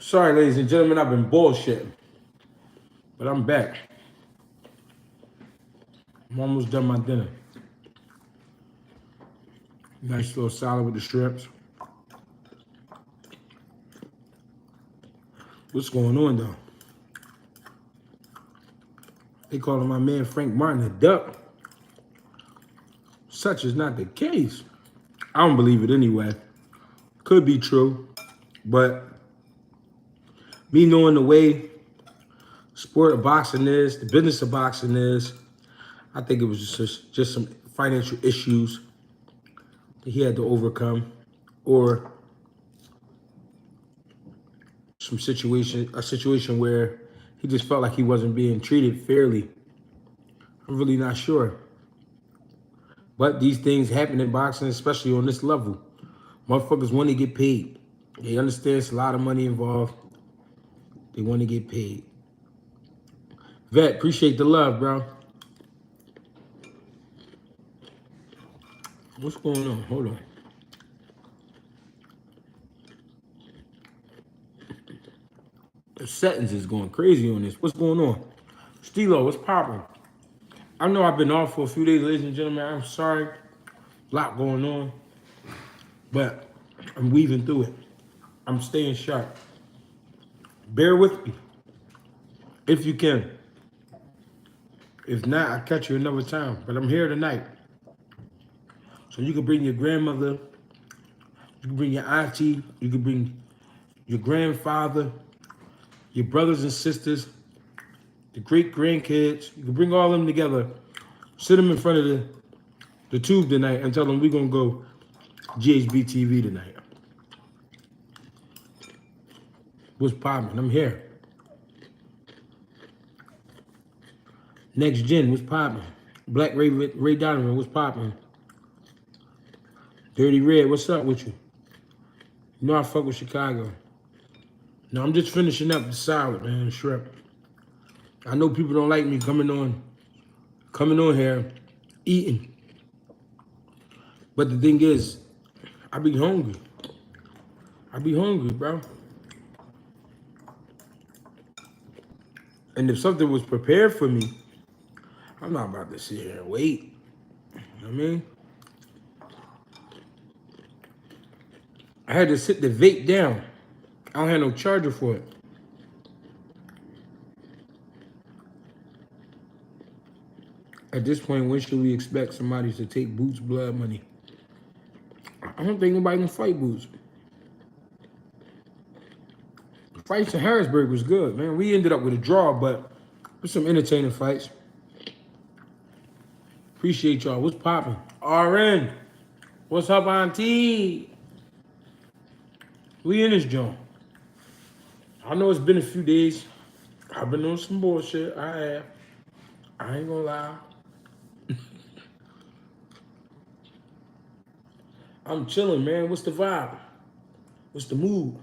Sorry, ladies and gentlemen, I've been bullshitting, but I'm back. I'm almost done my dinner. Nice little salad with the strips. What's going on though? They calling my man Frank Martin a duck. Such is not the case. I don't believe it anyway. Could be true, but me knowing the way sport of boxing is, the business of boxing is, I think it was just some financial issues that he had to overcome, or a situation where he just felt like he wasn't being treated fairly. I'm really not sure. But these things happen in boxing, especially on this level. Motherfuckers want to get paid. They understand it's a lot of money involved. They want to get paid. Vet, appreciate the love, bro. What's going on? Hold on. The settings is going crazy on this. What's going on? Stilo, what's popping? I know I've been off for a few days, ladies and gentlemen. I'm sorry. A lot going on. But I'm weaving through it. I'm staying sharp. Bear with me. If you can. If not, I'll catch you another time. But I'm here tonight. So you can bring your grandmother. You can bring your auntie. You can bring your grandfather. Your brothers and sisters. The great-grandkids. You can bring all of them together. Sit them in front of the tube tonight and tell them we're going to go GHB TV tonight. What's poppin'? I'm here. Next Gen, what's poppin'? Black Ray Donovan, what's poppin'? Dirty Red, what's up with you? You know I fuck with Chicago. No, I'm just finishing up the salad, man, shrimp. I know people don't like me coming on here, eating. But the thing is, I be hungry. I be hungry, bro. And if something was prepared for me, I'm not about to sit here and wait. You know what I mean? I had to sit the vape down. I don't have no charger for it. At this point, when should we expect somebody to take Boots' blood money? I don't think nobody can fight Boots. The fights in Harrisburg was good, man. We ended up with a draw, but with some entertaining fights. Appreciate y'all. What's poppin'? RN. What's up, Auntie? We in this joint. I know it's been a few days. I've been on some bullshit. I have. I ain't gonna lie. I'm chilling, man. What's the vibe? What's the mood?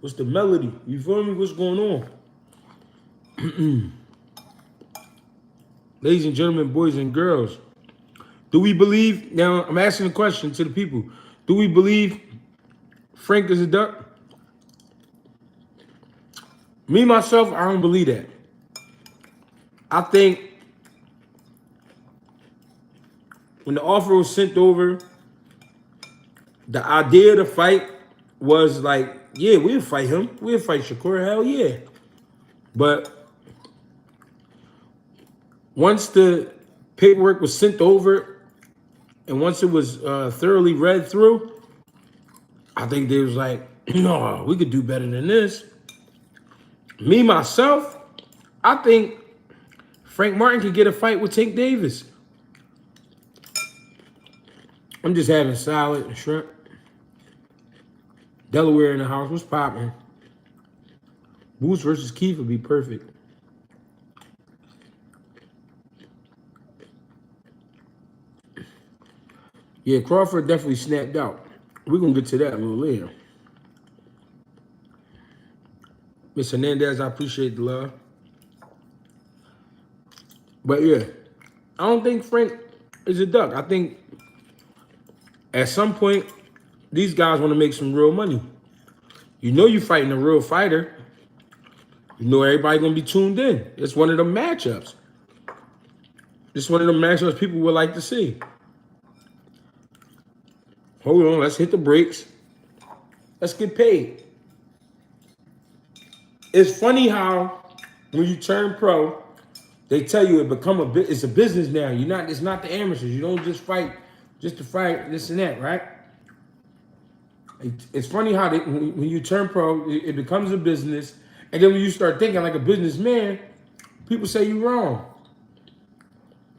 What's the melody? You feel me? What's going on? Ladies and gentlemen, boys and girls, do we believe, now I'm asking a question to the people, do we believe Frank is a duck? Me, myself, I don't believe that. I think when the offer was sent over, the idea of the fight was like, yeah, we'll fight him. We'll fight Shakur, hell yeah. But once the paperwork was sent over and once it was thoroughly read through, I think they was like, no, we could do better than this. Me, myself, I think Frank Martin could get a fight with Tank Davis. I'm just having salad and shrimp. Delaware in the house. What's poppin'? Boots versus Keith would be perfect. Yeah, Crawford definitely snapped out. We're going to get to that a little later. Miss Hernandez, I appreciate the love. But yeah, I don't think Frank is a duck. I think at some point, these guys want to make some real money. You know you fighting a real fighter. You know everybody gonna be tuned in. It's one of the matchups. It's one of the matchups people would like to see. Hold on, let's hit the brakes. Let's get paid. It's funny how when you turn pro, they tell you it's a business now. It's not the amateurs. You don't just fight just to fight this and that, right? It's funny how when you turn pro, it becomes a business, and then when you start thinking like a businessman, people say you're wrong.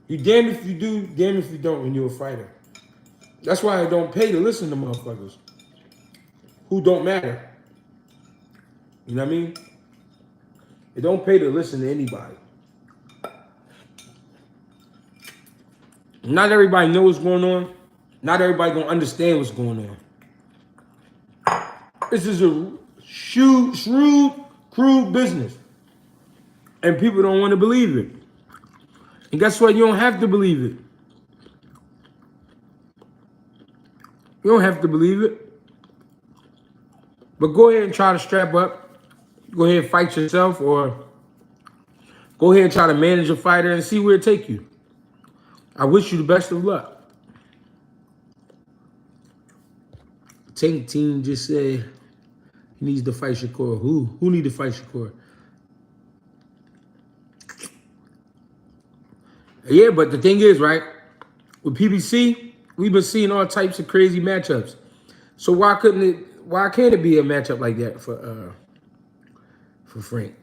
You damned if you do, damned if you don't when you're a fighter. That's why I don't pay to listen to motherfuckers who don't matter. You know what I mean? It don't pay to listen to anybody. Not everybody knows what's going on. Not everybody gonna understand what's going on. This is a shrewd, crude business. And people don't want to believe it. And guess what? You don't have to believe it. You don't have to believe it. But go ahead and try to strap up. Go ahead and fight yourself, or go ahead and try to manage a fighter and see where it take you. I wish you the best of luck. Tank Team just said he needs to fight Shakur. Who need to fight Shakur? Yeah, but the thing is, right, with PBC, we've been seeing all types of crazy matchups. So why can't it be a matchup like that for Frank?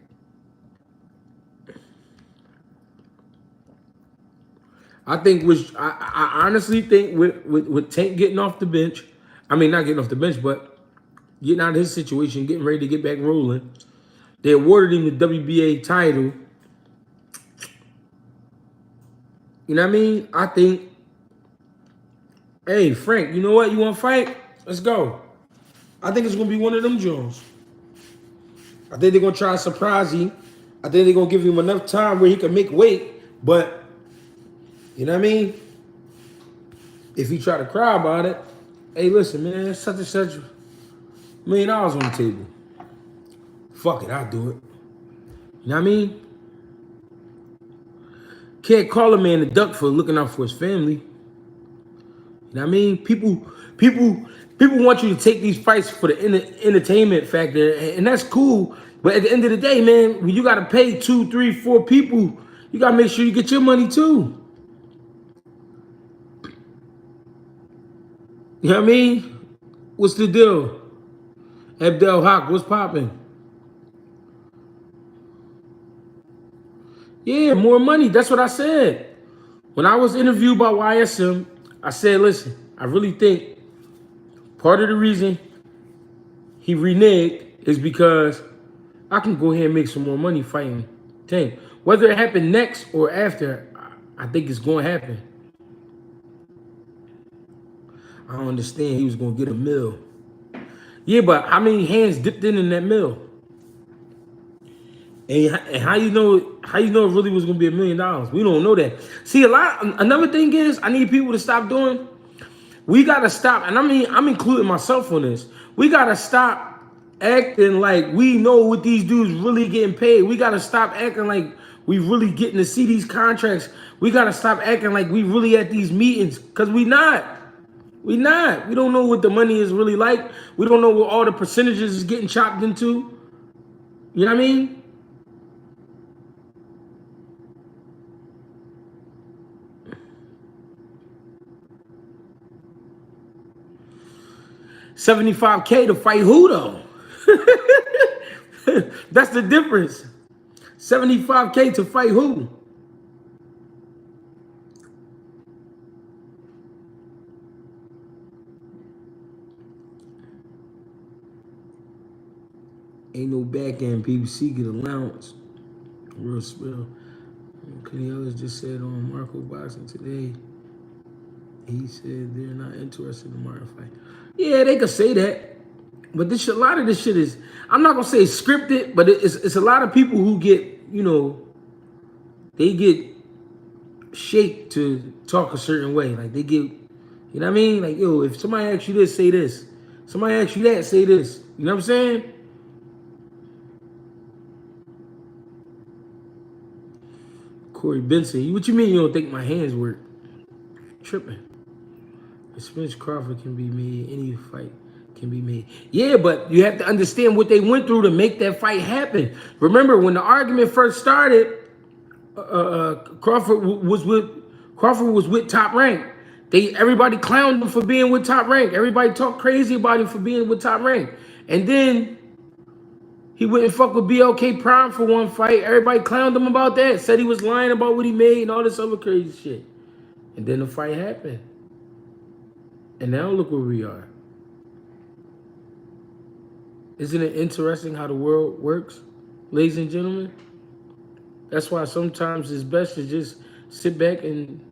I honestly think with Tank getting off the bench, I mean not getting off the bench, but getting out of his situation, getting ready to get back rolling, they awarded him the WBA title. You know what I mean? I think, hey, Frank, you know what? You want to fight? Let's go. I think it's going to be one of them Jones. I think they're going to try to surprise him. I think they're going to give him enough time where he can make weight. But, you know what I mean? If he try to cry about it, hey, listen, man, such and such $1 million on the table. Fuck it, I'll do it. You know what I mean? Can't call a man a duck for looking out for his family. You know what I mean? People want you to take these fights for the entertainment factor, and that's cool. But at the end of the day, man, when you got to pay 2, 3, 4 people, you got to make sure you get your money too. You know what I mean? What's the deal? Abdel Haq, what's popping? Yeah, more money. That's what I said. When I was interviewed by YSM, I said, listen, I really think part of the reason he reneged is because I can go ahead and make some more money fighting Tank. Whether it happened next or after, I think it's going to happen. I don't understand he was going to get $1 million. Yeah, but how many hands dipped in that mill? And how you know it really was gonna be $1 million? We don't know that. See, another thing is I need people to stop doing. We gotta stop, and I mean I'm including myself on this. We gotta stop acting like we know what these dudes really getting paid. We gotta stop acting like we really getting to see these contracts. We gotta stop acting like we really at these meetings, because we not. We not. We don't know what the money is really like. We don't know what all the percentages is getting chopped into. You know what I mean? $75K to fight who though? That's the difference. $75K to fight who? Ain't no back end. PBC get allowance. Real spill. Canelo just said on Marco Boxing today, he said they're not interested in Martin fight. Yeah, they could say that. But a lot of this shit is, I'm not gonna say scripted, but it's a lot of people who get, you know, they get shaped to talk a certain way. Like they get, you know what I mean? Like, yo, if somebody asks you this, say this. Somebody asks you that, say this. You know what I'm saying? Corey Benson, what you mean you don't think my hands work? Tripping. The Spence Crawford can be made. Any fight can be made. Yeah, but you have to understand what they went through to make that fight happen. Remember, when the argument first started, Crawford was with Top Rank. Everybody clowned him for being with Top Rank. Everybody talked crazy about him for being with Top Rank. And then he wouldn't fuck with BLK Prime for one fight. Everybody clowned him about that. Said he was lying about what he made and all this other crazy shit. And then the fight happened. And now look where we are. Isn't it interesting how the world works, ladies and gentlemen? That's why sometimes it's best to just sit back and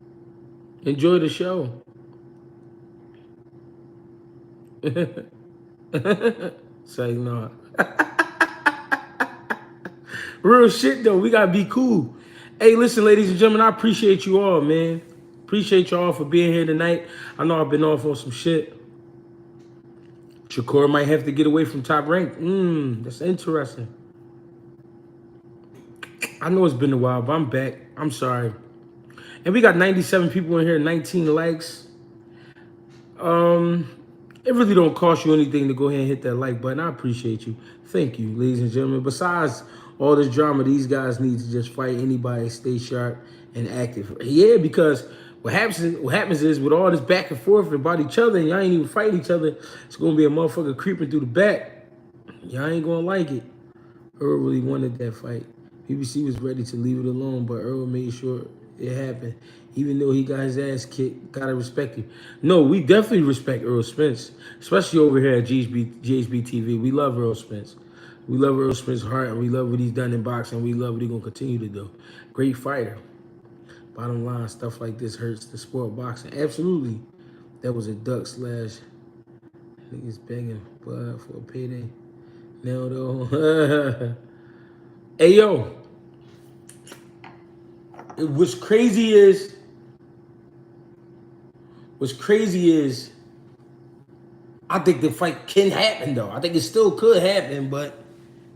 enjoy the show. Say no. Real shit though, we gotta be cool. Hey, listen, ladies and gentlemen, I appreciate you all, man. Appreciate y'all for being here tonight. I know I've been off on some shit. Shakur might have to get away from Top Rank. That's interesting. I know it's been a while, but I'm back. I'm sorry. And we got 97 people in here, 19 likes. It really don't cost you anything to go ahead and hit that like button. I appreciate you. Thank you, ladies and gentlemen. Besides all this drama, these guys need to just fight anybody, stay sharp and active. Yeah, because what happens is with all this back and forth about each other, and y'all ain't even fighting each other, it's gonna be a motherfucker creeping through the back. Y'all ain't gonna like it. Earl really wanted that fight. PBC was ready to leave it alone, but Earl made sure it happened. Even though he got his ass kicked, gotta respect him. No, we definitely respect Earl Spence, especially over here at GHB TV. We love Earl Spence. We love Earl Spence's heart, and we love what he's done in boxing. We love what he's gonna continue to do. Great fighter. Bottom line, stuff like this hurts the sport of boxing. Absolutely. That was a duck slash. Niggas begging blood for a payday. Now though. Hey yo. What's crazy is I think the fight can happen though. I think it still could happen, but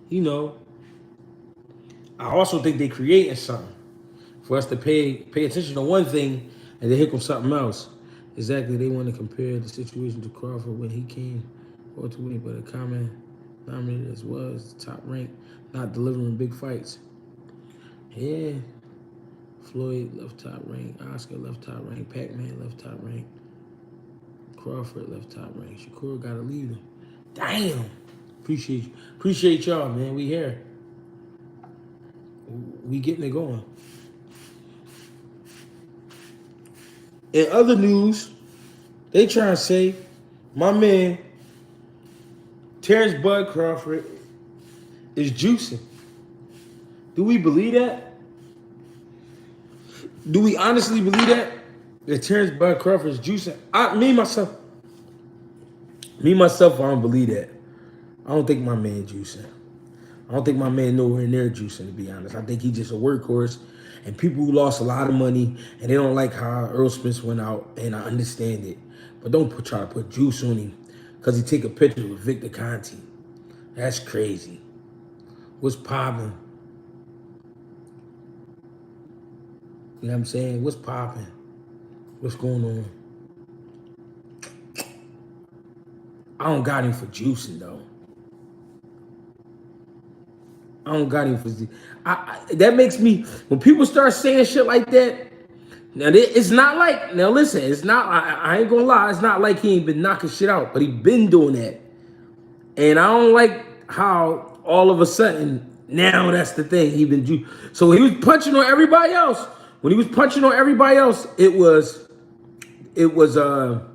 you know, I also think they're creating something for us to pay attention to one thing and then hook on something else. Exactly, they want to compare the situation to Crawford when he came forward to win, but a common nominated as well as Top Rank, not delivering big fights. Yeah. Floyd left Top Rank, Oscar left Top Rank, Pac-Man left Top Rank, Crawford left Top Rank, Shakur gotta leave him. Damn. Appreciate y'all, man. We here. We getting it going. In other news, they trying to say my man Terrence Bud Crawford is juicing. Do we believe that? Do we honestly believe that? That Terrence Bud Crawford is juicing? Me, myself, I don't believe that. I don't think my man juicing. I don't think my man nowhere near juicing, to be honest. I think he's just a workhorse. And people who lost a lot of money and they don't like how Earl Spence went out, and I understand it. But don't try to put juice on him because he take a picture with Victor Conte. That's crazy. What's popping? You know what I'm saying? What's popping? What's going on? I don't got him for juicing, though. I don't got him for... that makes me... When people start saying shit like that, now it's not like... Now listen, it's not... I ain't gonna lie. It's not like he ain't been knocking shit out, but he been doing that. And I don't like how all of a sudden, now that's the thing. He been juicing. So he was punching on everybody else. When he was punching on everybody else, it was well,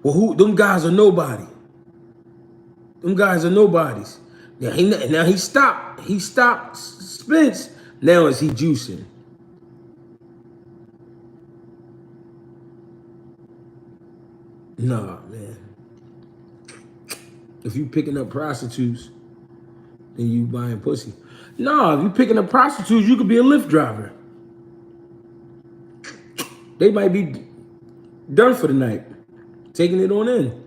who them guys are nobody. Them guys are nobodies. Now he stopped Spence. Now is he juicing? Nah, man. If you picking up prostitutes, then you buying pussy. Nah, if you picking up prostitutes, you could be a Lyft driver. They might be done for the night, taking it on in.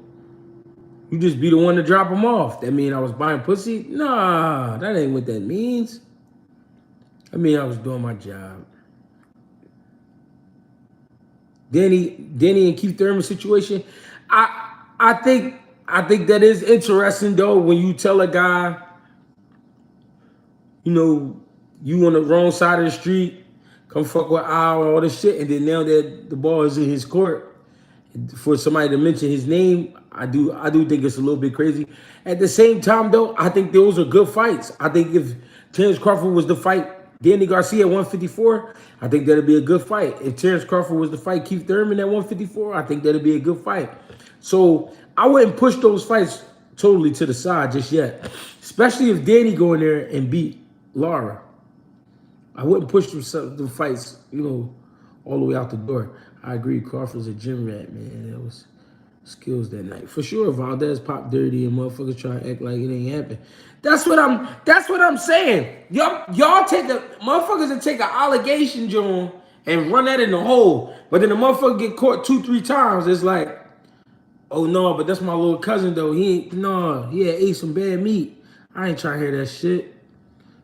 You just be the one to drop him off. That mean I was buying pussy? Nah, that ain't what that means. I mean I was doing my job. Danny and Keith Thurman situation. I think that is interesting though when you tell a guy, you know, you on the wrong side of the street, come fuck with Al and all this shit, and then now that the ball is in his court, for somebody to mention his name, I do think it's a little bit crazy. At the same time, though, I think those are good fights. I think if Terrence Crawford was the fight Danny Garcia at 154, I think that'd be a good fight. If Terrence Crawford was the fight Keith Thurman at 154, I think that'd be a good fight. So I wouldn't push those fights totally to the side just yet, especially if Danny go in there and beat Lara. I wouldn't push the fights, you know, all the way out the door. I agree. Crawford's a gym rat, man. That was skills that night. For sure, Valdez popped dirty and motherfuckers try to act like it ain't happened. That's what I'm saying. Y'all take the motherfuckers that take an allegation, John, and run that in the hole. But then the motherfucker get caught 2-3 times. It's like, oh no, but that's my little cousin though. He ate some bad meat. I ain't trying to hear that shit.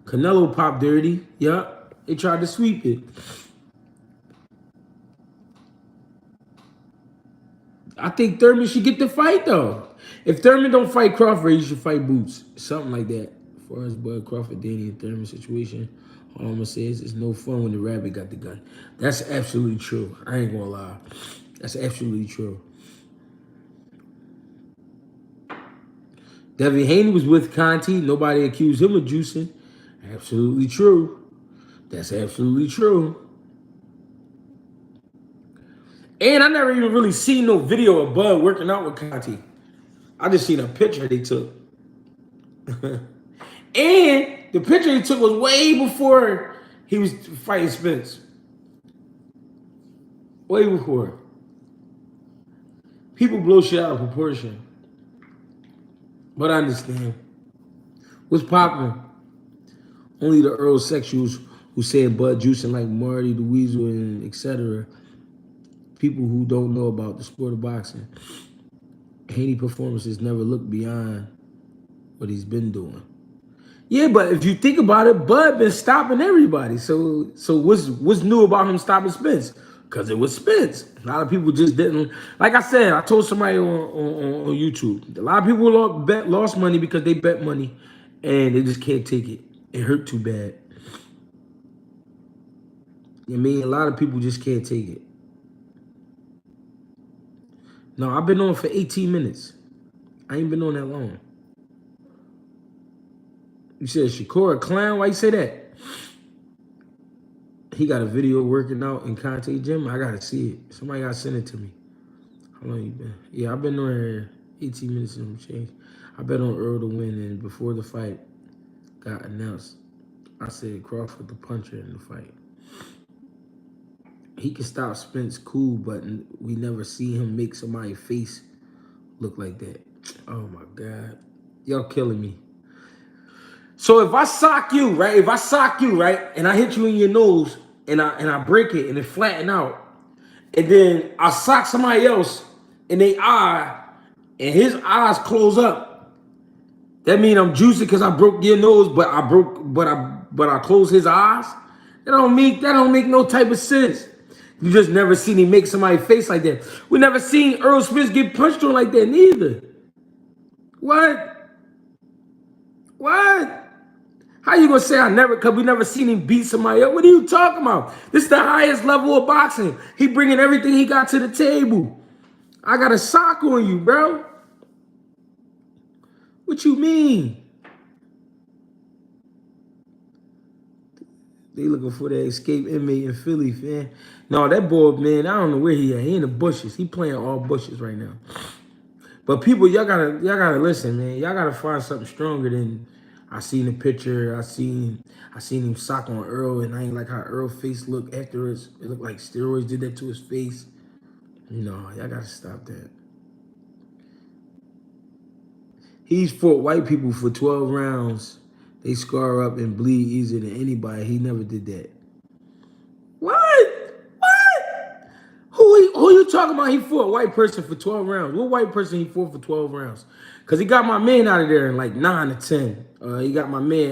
Canelo popped dirty. Yup. They tried to sweep it. I think Thurman should get the fight though. If Thurman don't fight Crawford, he should fight Boots. Something like that. As far as Bud Crawford, Danny, and Thurman situation, all I'm gonna say is it's no fun when the rabbit got the gun. That's absolutely true. I ain't gonna lie. That's absolutely true. Devin Haney was with Conte. Nobody accused him of juicing. Absolutely true. That's absolutely true. And I never even really seen no video of Bud working out with Conte. I just seen a picture they took. And the picture he took was way before he was fighting Spence. Way before. People blow shit out of proportion. But I understand. What's popping? Only the Earl sexuals who saying Bud juicing like Marty the Weasel and etc. People who don't know about the sport of boxing. Haney performances never look beyond what he's been doing. Yeah, but if you think about it, Bud been stopping everybody. So what's new about him stopping Spence? Because it was Spence. A lot of people just didn't. Like I said, I told somebody on YouTube, a lot of people lost money because they bet money and they just can't take it. It hurt too bad. I mean, a lot of people just can't take it. No, I've been on for 18 minutes. I ain't been on that long. You said Shakur a clown? Why you say that? He got a video working out in Conte gym. I gotta see it. Somebody gotta send it to me. How long you been? Yeah, I've been on here 18 minutes and some change. I bet on Earl to win, and before the fight got announced, I said Crawford the puncher in the fight. He can stop Spence, cool, but we never see him make somebody's face look like that. Oh my God. Y'all killing me. So if I sock you, right? If I sock you, right? And I hit you in your nose and I break it and it flatten out. And then I sock somebody else in their eye and his eyes close up. That mean I'm juicy because I broke your nose, but I closed his eyes? That don't make no type of sense. You just never seen him make somebody's face like that. We never seen Earl Spence get punched on like that neither. What? How you gonna say because we never seen him beat somebody up? What are you talking about? This is the highest level of boxing. He bringing everything he got to the table. I got a sock on you, bro. What you mean? They looking for that escape inmate in Philly, man. No, that boy, man, I don't know where he at. He in the bushes. He playing all bushes right now. But people, y'all gotta listen, man. Y'all gotta find something stronger than I seen the picture. I seen him sock on Earl, and I ain't like how Earl's face looked afterwards. It looked like steroids did that to his face. No, y'all gotta stop that. He's fought white people for 12 rounds. They scar up and bleed easier than anybody. He never did that. What? Who you talking about? He fought a white person for 12 rounds. What white person he fought for 12 rounds? Because he got my man out of there in like 9 to 10. He got my man,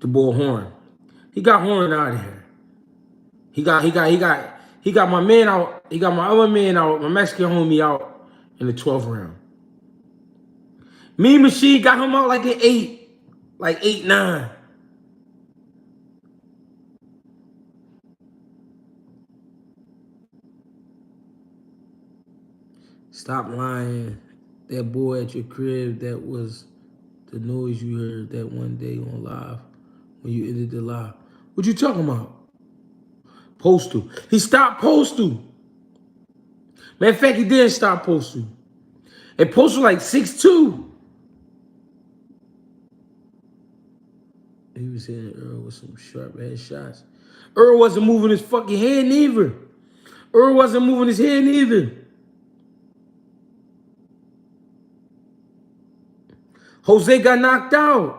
the boy Horn. He got Horn out of here. He got my man out. He got my other man out, my Mexican homie out in the 12th round. Me Machine got him out like an 8. Like 8, 9. Stop lying. That boy at your crib, that was the noise you heard that one day on live when you ended the live. What you talking about? Postal. He stopped Postal. Matter of fact, he didn't stop Postal. And Postal like 6'2". He was hitting Earl with some sharp ass shots. Earl wasn't moving his fucking head neither. Earl wasn't moving his head neither. Jose got knocked out.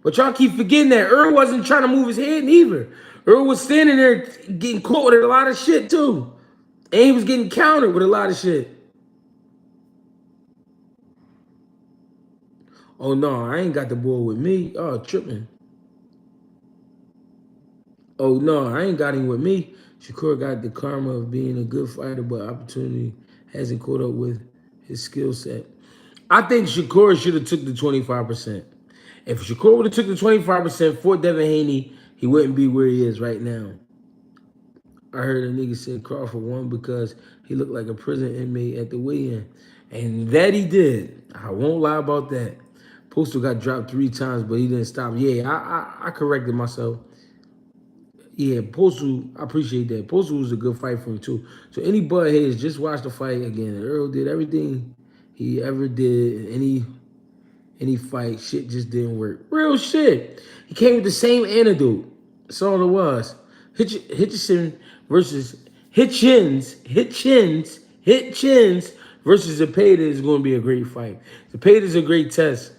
But y'all keep forgetting that Earl wasn't trying to move his head neither. Earl was standing there getting caught with a lot of shit too. And he was getting countered with a lot of shit. Oh no, I ain't got the ball with me. Oh, tripping. Oh no, I ain't got him with me. Shakur got the karma of being a good fighter, but opportunity hasn't caught up with his skill set. I think Shakur should have took the 25%. If Shakur would have took the 25% for Devin Haney, he wouldn't be where he is right now. I heard a nigga say Crawford won because he looked like a prison inmate at the weigh-in. And that he did. I won't lie about that. Postal got dropped 3 times, but he didn't stop. Yeah, I corrected myself. Yeah, Postal, I appreciate that. Postal was a good fight for him too. So any buttheads, just watch the fight again. Earl did everything he ever did in any fight. Shit just didn't work. Real shit. He came with the same antidote. That's all it was. Hitchens versus Hitchens versus Zepeda is going to be a great fight. Zepeda is a great test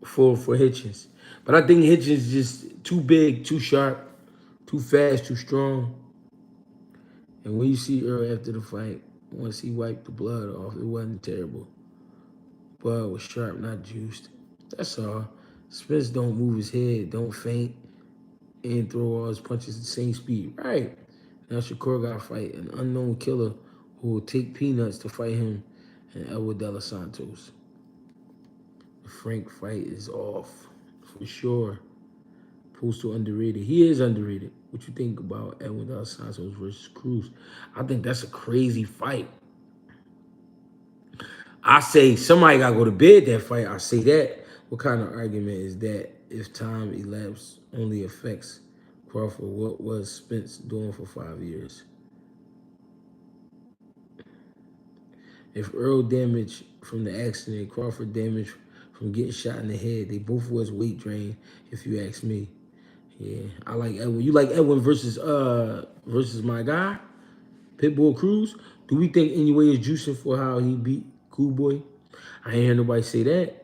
for Hitchens. But I think Hitchens is just too big, too sharp, too fast, too strong. And when you see Earl after the fight, once he wiped the blood off, it wasn't terrible. Blood was sharp, not juiced. That's all. Spence don't move his head, don't faint, and throw all his punches at the same speed. Right. Now Shakur got to fight an unknown killer who will take peanuts to fight him and Edward De Los Santos. The Frank fight is off, for sure. Postal underrated. He is underrated. What you think about Edward De Los Santos versus Cruz? I think that's a crazy fight. I say somebody got to go to bed that fight. I say that. What kind of argument is that if time elapsed only affects Crawford? What was Spence doing for 5 years? If Earl damage from the accident, Crawford damage from getting shot in the head, they both was weight drain, if you ask me. Yeah, I like Edwin. You like Edwin versus my guy, Pitbull Cruz? Do we think anyway is juicing for how he beat Cool Boy? I ain't hear nobody say that.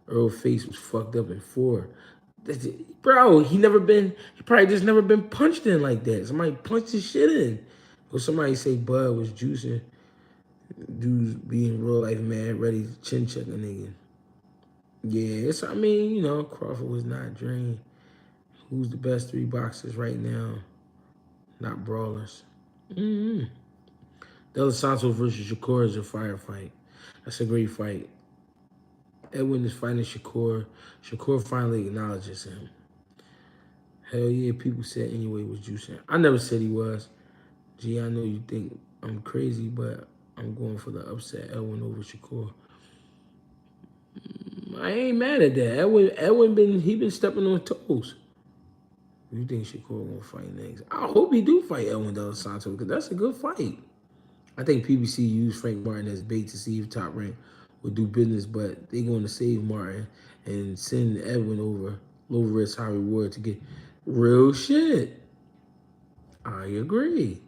Earl's face was fucked up in 4. Bro, he probably just never been punched in like that. Somebody punched his shit in. Or somebody say Bud was juicing. Dudes being real life mad, ready to chin check a nigga. Yeah, I mean, Crawford was not drained. Who's the best 3 boxers right now? Not brawlers. De Los Santos versus Shakur is a firefight. That's a great fight. Edwin is fighting Shakur. Shakur finally acknowledges him. Hell yeah, people said anyway was juicing. I never said he was. Gee, I know you think I'm crazy, but I'm going for the upset Edwin over Shakur. I ain't mad at that. Edwin been stepping on toes. You think Shakur gonna fight next? I hope he do fight Edwin De Los Santos because that's a good fight. I think PBC used Frank Martin as bait to see if Top Rank would do business, but they're going to save Martin and send Edwin over low risk, high reward to get real shit. I agree.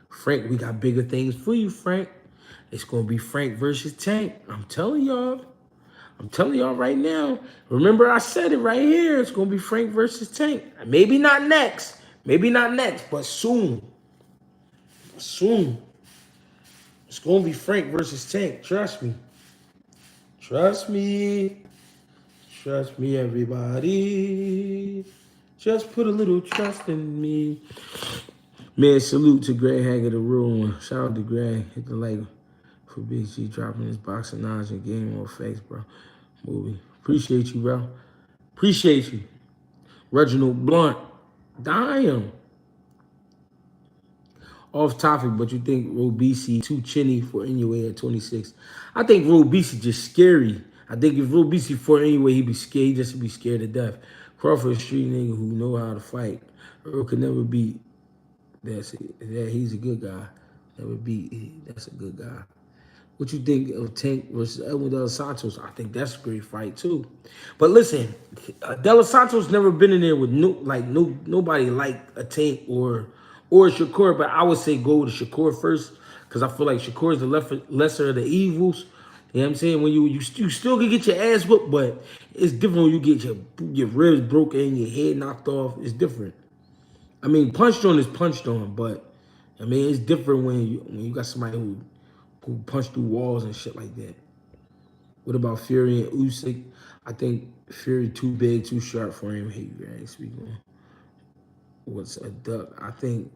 Frank, we got bigger things for you, Frank. It's going to be Frank versus Tank. I'm telling y'all. I'm telling y'all right now. Remember, I said it right here. It's gonna be Frank versus Tank. Maybe not next. Maybe not next, but soon. Soon. It's gonna be Frank versus Tank. Trust me. Trust me. Trust me, everybody. Just put a little trust in me. Man, salute to Greg Hackett, the real one. Shout out to Greg. Hit the like for Big G dropping his boxing knowledge and game on face, bro. Movie. Appreciate you, bro. Appreciate you. Reginald Blunt. Damn. Off topic, but you think Robisi too chinny for anyway at 26? I think Robisi just scary. I think if Robisi for anyway, he'd be scared. He just be scared to death. Crawford, a street nigga who know how to fight. Earl could never beat. That's it. Yeah, he's a good guy. Never beat. That's a good guy. What you think of Tank versus Edwin De Los Santos? I think that's a great fight too. But listen, De Los Santos never been in there with nobody like a Tank or Shakur. But I would say go to Shakur first because I feel like Shakur is the lesser of the evils. You know what I'm saying? When you still can get your ass whooped, but it's different when you get your ribs broken, your head knocked off. It's different. I mean, punched on is punched on, but I mean it's different when you got somebody who punch through walls and shit like that. What about Fury and Usyk? I think Fury too big, too sharp for him. Hey, Greg, speaking. What's a duck? I think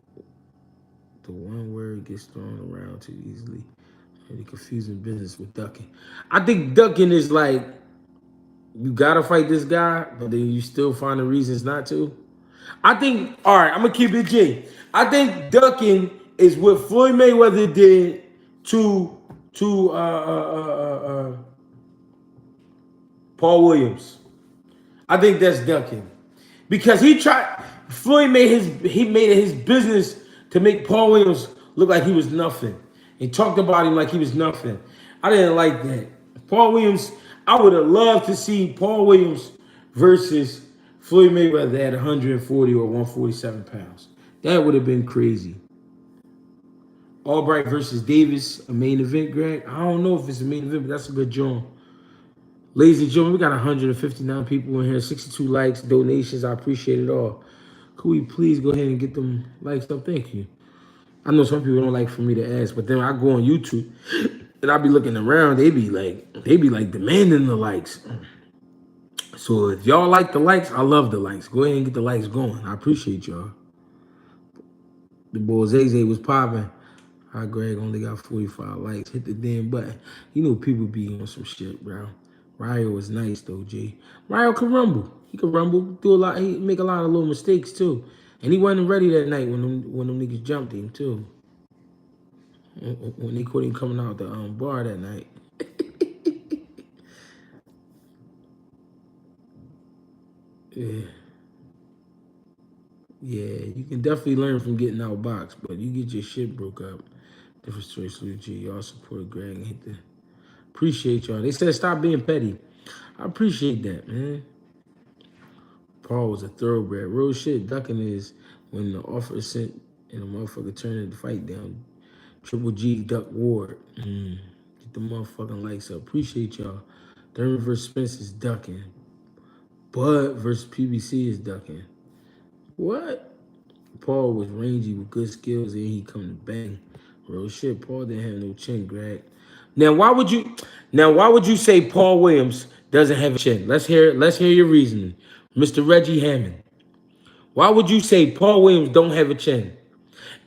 the one word gets thrown around too easily. Really confusing business with ducking. I think ducking is like you gotta fight this guy, but then you still find the reasons not to. I think, all right, I'm gonna keep it G. I think ducking is what Floyd Mayweather did to Paul Williams. I think that's ducking. Because Floyd made it his business to make Paul Williams look like he was nothing. He talked about him like he was nothing. I didn't like that. Paul Williams, I would have loved to see Paul Williams versus Floyd Mayweather at 140 or 147 pounds. That would have been crazy. Albright versus Davis, a main event, Greg. I don't know if it's a main event, but that's a good joint. Ladies and gentlemen, we got 159 people in here, 62 likes, donations. I appreciate it all. Could we please go ahead and get them likes up? Thank you. I know some people don't like for me to ask, but then I go on YouTube and I be looking around. They be like demanding the likes. So if y'all like the likes, I love the likes. Go ahead and get the likes going. I appreciate y'all. The boy Zay was popping. Hi, Greg, only got 45 likes. Hit the damn button. You know people be on some shit, bro. Ryo is nice though, G. Ryo can rumble. He can rumble, do a lot. He make a lot of little mistakes too. And he wasn't ready that night when them niggas jumped him too. When they caught him coming out the bar that night. Yeah. Yeah, you can definitely learn from getting outboxed, but you get your shit broke up. Different story, Salute G. Y'all support Greg and hit the. Appreciate y'all. They said stop being petty. I appreciate that, man. Paul was a thoroughbred. Real shit. Ducking is when the offer is sent and the motherfucker turning the fight down. Triple G Duck Ward. Get the motherfucking likes up. Appreciate y'all. Thurman versus Spence is ducking. Bud versus PBC is ducking. What? Paul was rangy with good skills and he come to bang. Real shit. Paul didn't have no chin, Greg. Now why would you say Paul Williams doesn't have a chin? Let's hear your reasoning. Mr. Reggie Hammond. Why would you say Paul Williams don't have a chin?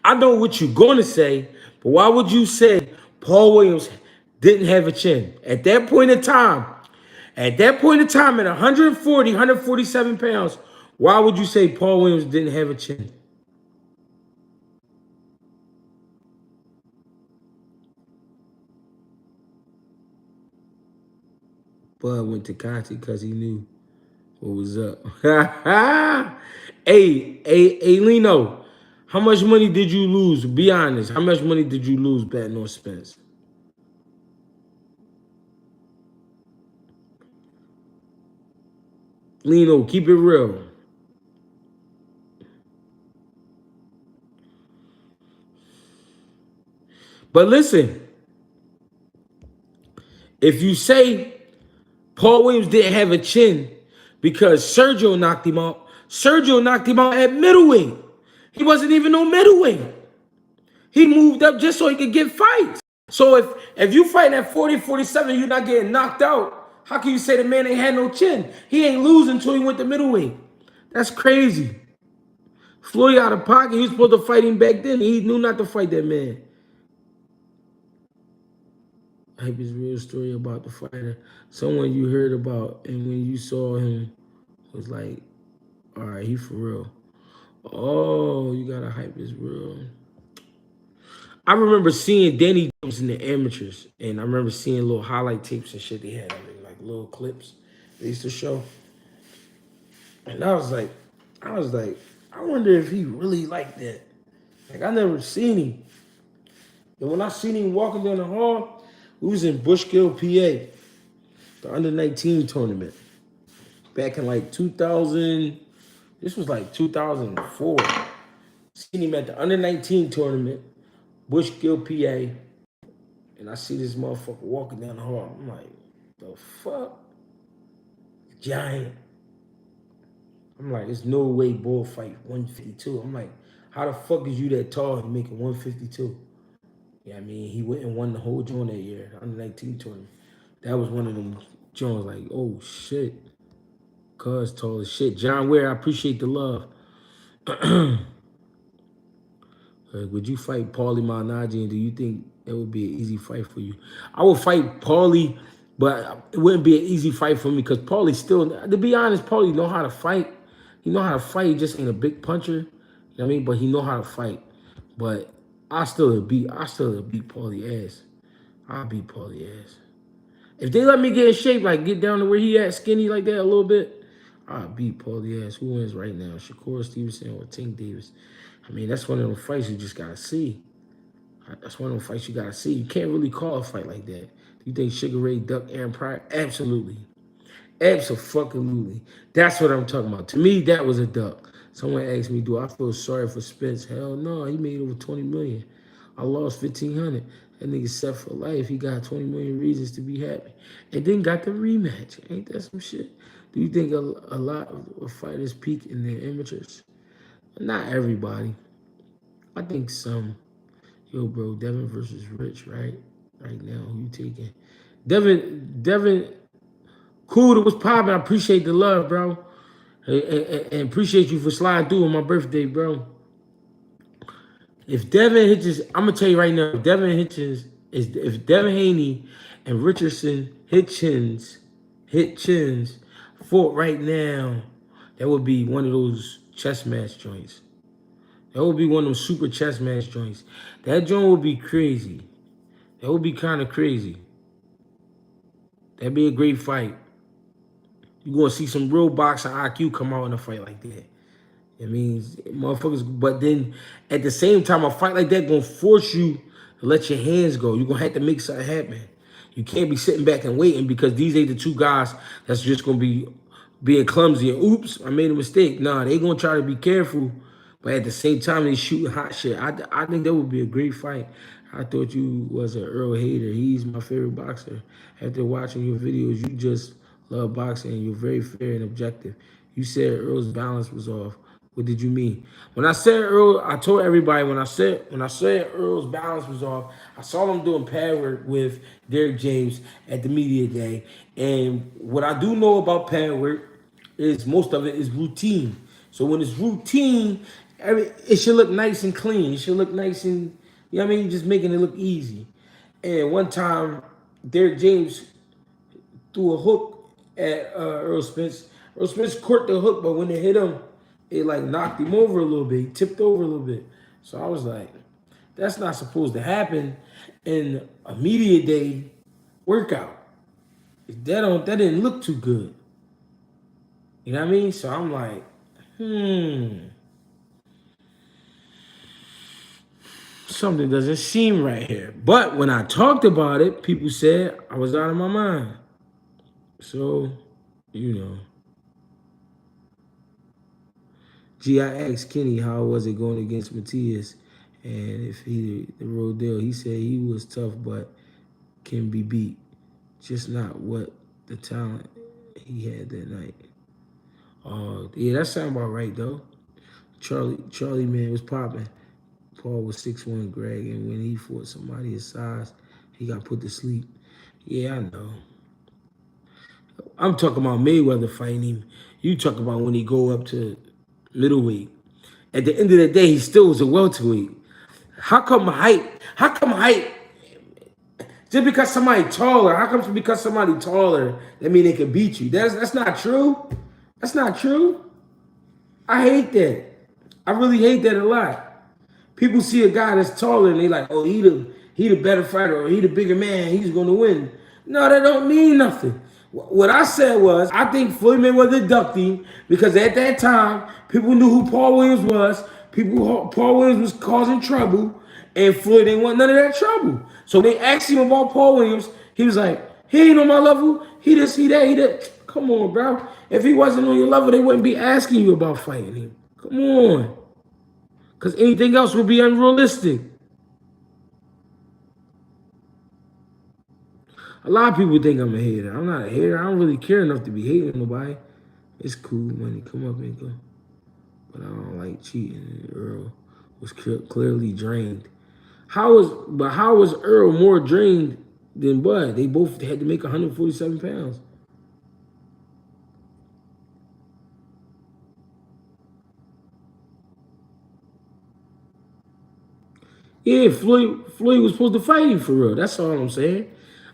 I know what you're gonna say, but why would you say Paul Williams didn't have a chin? At that point in time, at 140, 147 pounds, why would you say Paul Williams didn't have a chin? Bud went to Conte because he knew what was up. Hey, Lino, how much money did you lose? Be honest. How much money did you lose betting on Spence? Lino, keep it real. But listen, if you say Paul Williams didn't have a chin because Sergio knocked him out. Sergio knocked him out at middleweight. He wasn't even no middleweight. He moved up just so he could get fights. So if you fighting at 40, 47, you're not getting knocked out, how can you say the man ain't had no chin? He ain't losing until he went to middleweight. That's crazy. Floyd out of pocket. He was supposed to fight him back then. He knew not to fight that man. Hype his real story about the fighter. Someone you heard about and when you saw him was like, all right, he for real. Oh, you gotta hype his real. I remember seeing Danny Jones in the amateurs, and I remember seeing little highlight tapes and shit they had, like little clips they used to show. And I was like, I wonder if he really like that. Like I never seen him. And when I seen him walking down the hall, we was in Bushkill, PA, the under-19 tournament. Back in like 2000, this was like 2004. Seen him at the under-19 tournament, Bushkill, PA. And I see this motherfucker walking down the hall. I'm like, the fuck? Giant. I'm like, there's no way bull fight 152. I'm like, how the fuck is you that tall and making 152? Yeah, I mean, he went and won the whole joint that year, the under-19 tournament. That was one of them joints like, oh shit. Cuz tall as shit. John Ware, I appreciate the love. Would you fight Paulie Malignaggi, and do you think that would be an easy fight for you? I would fight Paulie, but it wouldn't be an easy fight for me because Paulie still, to be honest, Paulie know how to fight. He know how to fight. He just ain't a big puncher. You know what I mean? But he know how to fight. But I still beat Paulie ass. I'll beat Paulie ass. If they let me get in shape, like get down to where he at, skinny like that a little bit, I'll beat Paulie ass. Who wins right now? Shakur Stevenson or Tank Davis? I mean, that's one of those fights you just gotta see. That's one of those fights you gotta see. You can't really call a fight like that. Do you think Sugar Ray ducked Aaron Pryor? Absolutely. Absolutely. That's what I'm talking about. To me, that was a duck. Someone asked me, do I feel sorry for Spence? Hell no, he made over 20 million. I lost 1,500. That nigga set for life. He got 20 million reasons to be happy. And then got the rematch. Ain't that some shit? Do you think a lot of fighters peak in their amateurs? Not everybody. I think some. Yo, bro, Devin versus Rich, right? Right now, who you taking? Devin, cool, that was popping. I appreciate the love, bro. And appreciate you for sliding through on my birthday, bro. If Devin Hitchens, I'm gonna tell you right now, if Devin Haney and Richardson Hitchens fought right now, that would be one of those chess match joints. That would be one of those super chess match joints. That joint would be crazy. That would be kind of crazy. That'd be a great fight. You're gonna see some real boxing IQ come out in a fight like that. It means motherfuckers, but then at the same time, a fight like that gonna force you to let your hands go. You're gonna have to make something happen. You can't be sitting back and waiting because these ain't the two guys that's just gonna be being clumsy and oops, I made a mistake. Nah, they gonna try to be careful, but at the same time, they shooting hot shit. I think that would be a great fight. I thought you was an Earl hater. He's my favorite boxer. After watching your videos, you just love boxing and you're very fair and objective. You said Earl's balance was off. What did you mean? When I said Earl, I told everybody when I said Earl's balance was off, I saw him doing pad work with Derrick James at the media day. And what I do know about pad work is most of it is routine. So when it's routine, it should look nice and clean. It should look nice and, you know what I mean? You're just making it look easy. And one time, Derrick James threw a hook at Earl Spence. Earl Spence caught the hook, but when it hit him, it like knocked him over a little bit. He tipped over a little bit. So I was like, that's not supposed to happen in a media day workout. That didn't look too good. You know what I mean? So I'm like, something doesn't seem right here. But when I talked about it, people said I was out of my mind. So, you know. Gee, I asked Kenny how was it going against Matias, and if he the real deal. He said he was tough, but can be beat. Just not what the talent he had that night. Yeah, that sound about right though. Charlie man was popping. Paul was 6'1", Greg, and when he fought somebody his size, he got put to sleep. Yeah, I know. I'm talking about Mayweather fighting him. You talk about when he go up to middleweight. At the end of the day, he still was a welterweight. How come height? How come height? Just because somebody taller, how come because somebody taller, that mean they can beat you? That's not true. That's not true. I hate that. I really hate that a lot. People see a guy that's taller and they like, oh, he the better fighter or he the bigger man, he's gonna win. No, that don't mean nothing. What I said was, I think Floyd Mayweather ducked him because at that time, people knew who Paul Williams was. Paul Williams was causing trouble, and Floyd didn't want none of that trouble. So they asked him about Paul Williams. He was like, he ain't on my level. He this, he that, he that. Come on, bro. If he wasn't on your level, they wouldn't be asking you about fighting him. Come on. Because anything else would be unrealistic. A lot of people think I'm a hater. I'm not a hater. I don't really care enough to be hating nobody. It's cool, money. Come up and go. But I don't like cheating. Earl was clearly drained. How was Earl more drained than Bud? They both had to make 147 pounds. Yeah, Floyd was supposed to fight him for real. That's all I'm saying.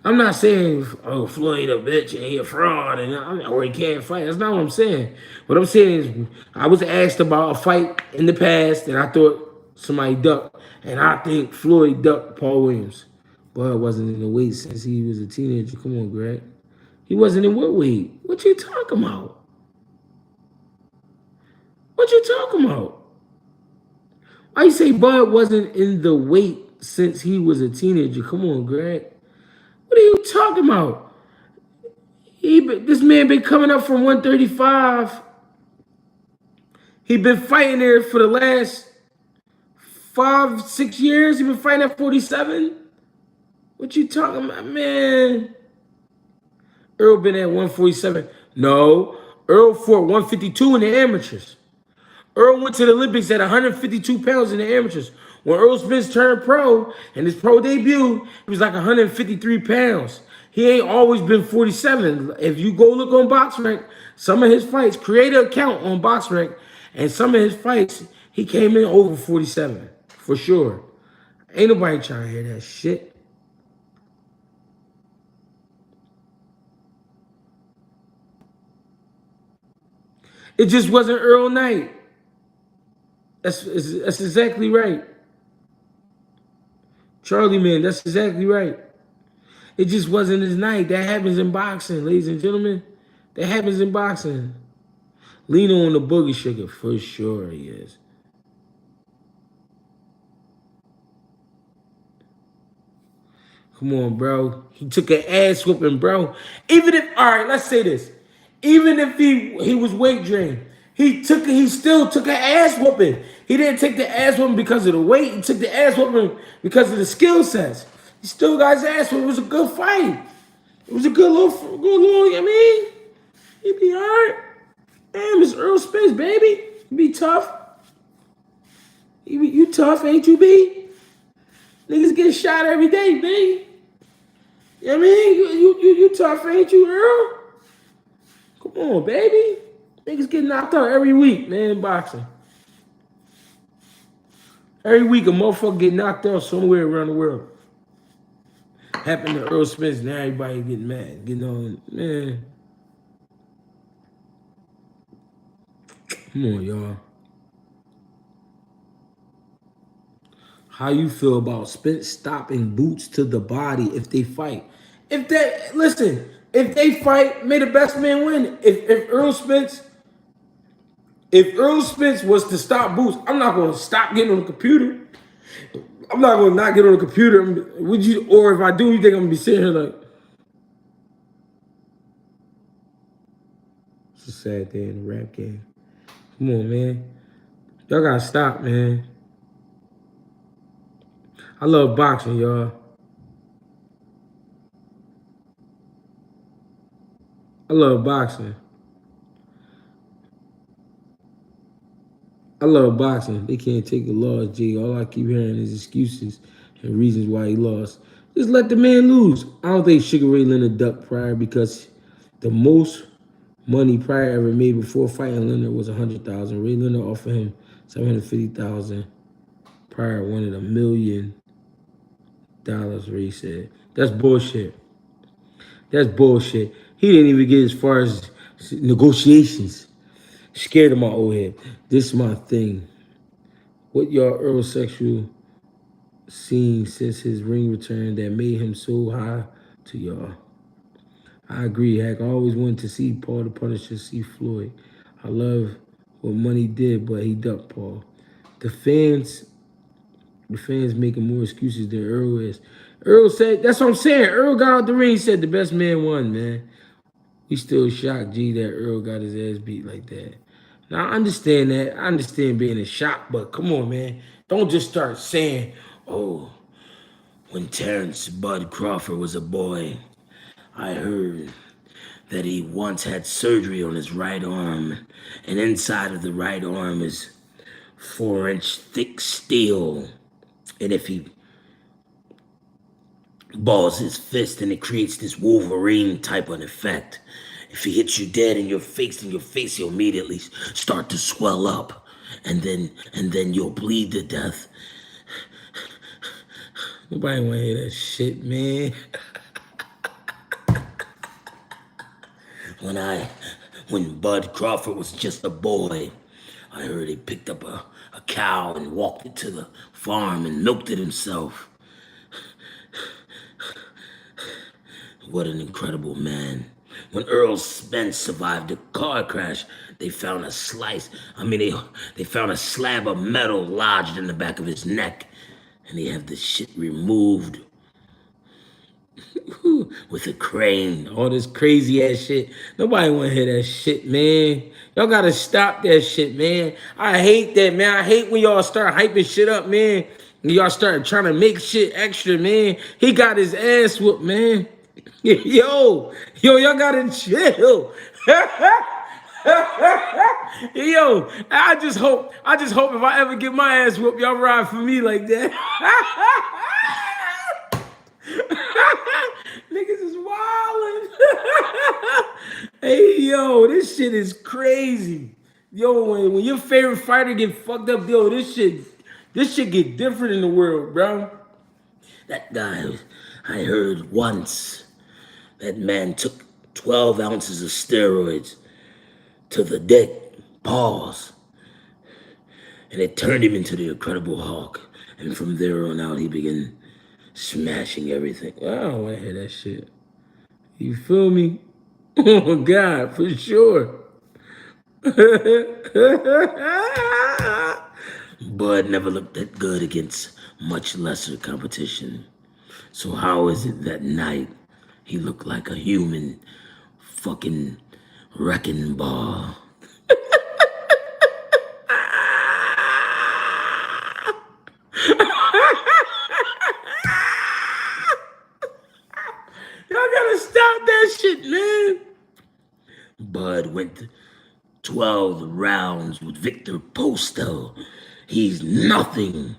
I'm not saying, oh, Floyd a bitch and he a fraud or he can't fight. That's not what I'm saying. What I'm saying is I was asked about a fight in the past and I thought somebody ducked. And I think Floyd ducked Paul Williams. Bud wasn't in the weight since he was a teenager. Come on, Greg. He wasn't in what weight? What you talking about? What you talking about? Why you say Bud wasn't in the weight since he was a teenager? Come on, Greg. What are you talking about? This man been coming up from 135. He been fighting there for the last 5-6 years. He been fighting at 47. What you talking about, man? Earl been at 147. No, Earl fought 152 in the amateurs. Earl went to the Olympics at 152 pounds in the amateurs. When Earl Spence turned pro, and his pro debut, he was like 153 pounds. He ain't always been 47. If you go look on BoxRank, some of his fights, create an account on BoxRank, and some of his fights, he came in over 47, for sure. Ain't nobody trying to hear that shit. It just wasn't Earl night. That's exactly right. Charlie, man, that's exactly right. It just wasn't his night. That happens in boxing, ladies and gentlemen. That happens in boxing. Lino on the boogie sugar, for sure he is. Come on, bro. He took an ass whooping, bro. Even if, all right, let's say this. Even if he was weight drained, he still took an ass whooping. He didn't take the ass whooping because of the weight. He took the ass whooping because of the skill sets. He still got his ass whooping. It was a good fight. It was a good little, I mean, he'd be all right. Damn, it's Earl Spence, baby. You be tough. You tough, ain't you, B? Niggas get shot every day, B. You know what I mean? You tough, ain't you, Earl? Come on, baby. Niggas get knocked out every week, man, in boxing. Every week a motherfucker get knocked out somewhere around the world. Happened to Earl Spence, now everybody getting mad. Getting on, man. Come on, y'all. How you feel about Spence stopping boots to the body if they fight? If they fight, may the best man win. If Earl Spence was to stop boots, I'm not gonna stop getting on the computer. I'm not gonna not get on the computer. Or if I do, you think I'm gonna be sitting here like, it's a sad day in the rap game. Come on, man. Y'all gotta stop, man. I love boxing, y'all. I love boxing. I love boxing. They can't take a loss, G. All I keep hearing is excuses and reasons why he lost. Just let the man lose. I don't think Sugar Ray Leonard ducked Pryor because the most money Pryor ever made before fighting Leonard was 100,000. Ray Leonard offered him 750,000. Pryor wanted $1 million. Ray said, "That's bullshit. That's bullshit." He didn't even get as far as negotiations. Scared of my old head. This is my thing. What y'all Earl seen since his ring return that made him so high to y'all? I agree, Hack. I always wanted to see Paul the Punisher see Floyd. I love what Money did, but he ducked Paul. The fans, the fans making more excuses than Earl is. Earl said, that's what I'm saying. Earl got out the ring, he said the best man won, man. We still shocked, G, that Earl got his ass beat like that. Now, I understand that. I understand being in shock, but come on, man. Don't just start saying, oh, when Terrence Bud Crawford was a boy, I heard that he once had surgery on his right arm, and inside of the right arm is 4-inch thick steel. And if he balls his fist, and it creates this Wolverine type of effect. If he hits you dead in your face, you'll immediately start to swell up, and then you'll bleed to death. Nobody wanna hear that shit, man. When Bud Crawford was just a boy, I heard he picked up a cow and walked it to the farm and milked it himself. What an incredible man. When Earl Spence survived a car crash, they found a they found a slab of metal lodged in the back of his neck, and he had the shit removed with a crane. All this crazy ass shit. Nobody wanna hear that shit, man. Y'all gotta stop that shit, man. I hate that, man. I hate when y'all start hyping shit up, man. And y'all start trying to make shit extra, man. He got his ass whooped, man. Yo, y'all gotta chill. Yo, I just hope if I ever get my ass whooped, y'all ride for me like that. Niggas is wildin'. Hey, yo, this shit is crazy. Yo, when your favorite fighter get fucked up, yo, this shit get different in the world, bro. That guy, I heard once, that man took 12 ounces of steroids to the dick, pause, and it turned him into the Incredible Hulk. And from there on out, he began smashing everything. I don't want to hear that shit. You feel me? Oh, God, for sure. Bud never looked that good against much lesser competition. So how is it that night he looked like a human fucking wrecking ball? Y'all gotta stop that shit, man. Bud went 12 rounds with Victor Postel. He's nothing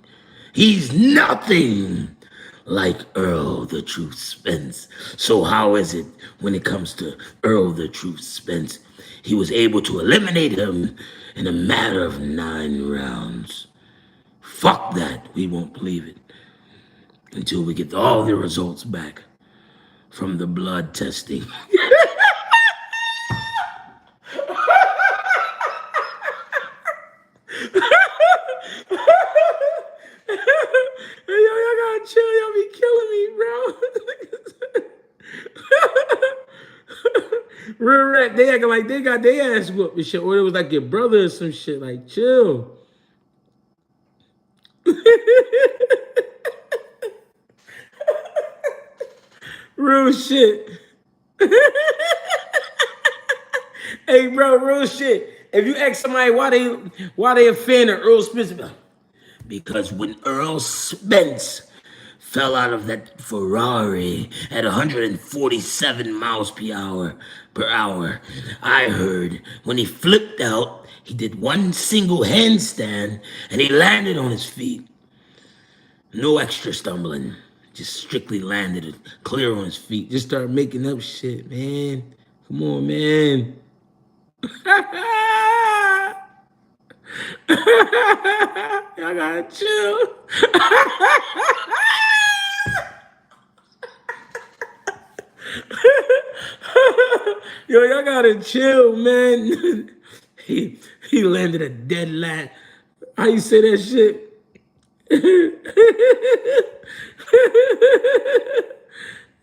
like Earl the Truth Spence. So how is it when it comes to Earl the Truth Spence, he was able to eliminate him in a matter of 9 rounds? Fuck that. We won't believe it until we get all the results back from the blood testing. Yo, y'all gotta chill. Y'all be killing me, bro. Real rap, they acting like they got their ass whooped and shit, or it was like your brother or some shit. Like, chill. Real shit. Hey, bro, real shit. If you ask somebody why they a fan of Earl Spence, because when Earl Spence fell out of that Ferrari at 147 miles per hour. I heard when he flipped out, he did one single handstand and he landed on his feet. No extra stumbling. Just strictly landed it clear on his feet. Just start making up shit, man. Come on, man. Y'all gotta chill. Yo, y'all gotta chill, man. he landed a dead lat. How you say that shit?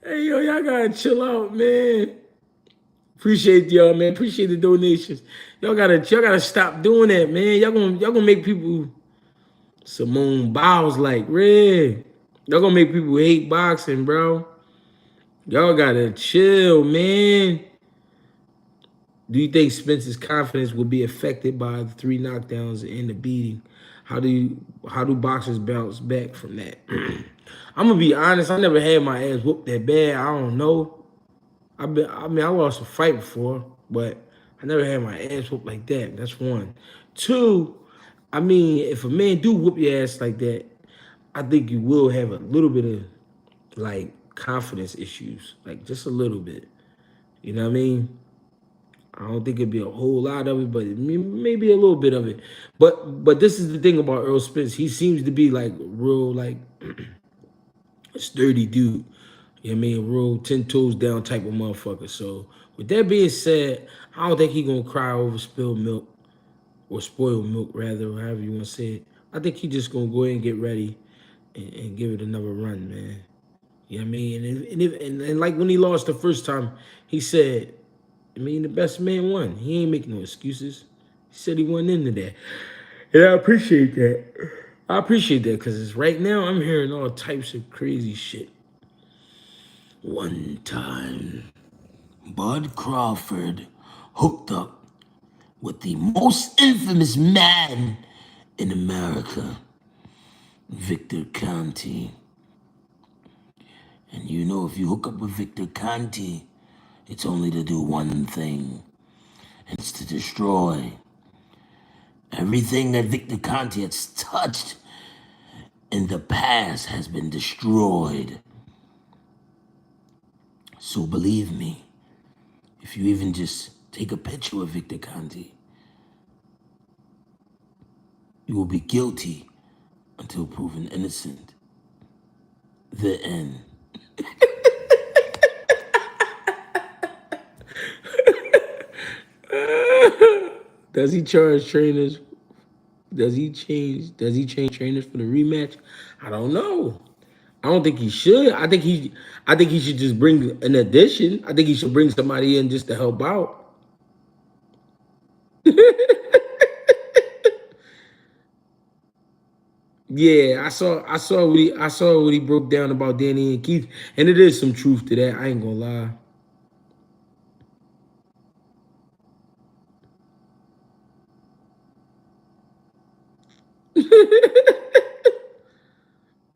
Hey, yo, y'all gotta chill out, man. Appreciate y'all, man. Appreciate the donations. Y'all gotta stop doing that, man. Y'all gonna make people Simone Biles like Red. Y'all gonna make people hate boxing, bro. Y'all gotta chill, man. Do you think Spence's confidence will be affected by the 3 knockdowns and the beating? How do boxers bounce back from that? I'm gonna be honest. I never had my ass whooped that bad. I don't know. I lost a fight before, but I never had my ass whooped like that. That's one. Two, I mean, if a man do whoop your ass like that, I think you will have a little bit of like confidence issues, like just a little bit. You know what I mean? I don't think it'd be a whole lot of it, but maybe a little bit of it. But this is the thing about Earl Spence. He seems to be like real like sturdy dude. You know what I mean? Real 10 toes down type of motherfucker. So with that being said, I don't think he gonna cry over spilled milk or spoiled milk, rather, or however you want to say it. I think he just gonna go ahead and get ready and give it another run, man. You know what I mean? And like when he lost the first time, he said, I mean, the best man won. He ain't making no excuses. He said he went into that. And I appreciate that. I appreciate that because right now I'm hearing all types of crazy shit. One time, Bud Crawford hooked up with the most infamous man in America, Victor Conte. And you know, if you hook up with Victor Conte, it's only to do one thing. It's to destroy everything that Victor Conte has touched in the past has been destroyed. So believe me, if you even just take a picture of Victor Conte, you will be guilty until proven innocent. The end. Does he charge trainers? Does he change trainers for the rematch? I don't know. I don't think he should. I think he should just bring an addition. I think he should bring somebody in just to help out. Yeah, I saw what he broke down about Danny and Keith, and it is some truth to that. I ain't gonna lie.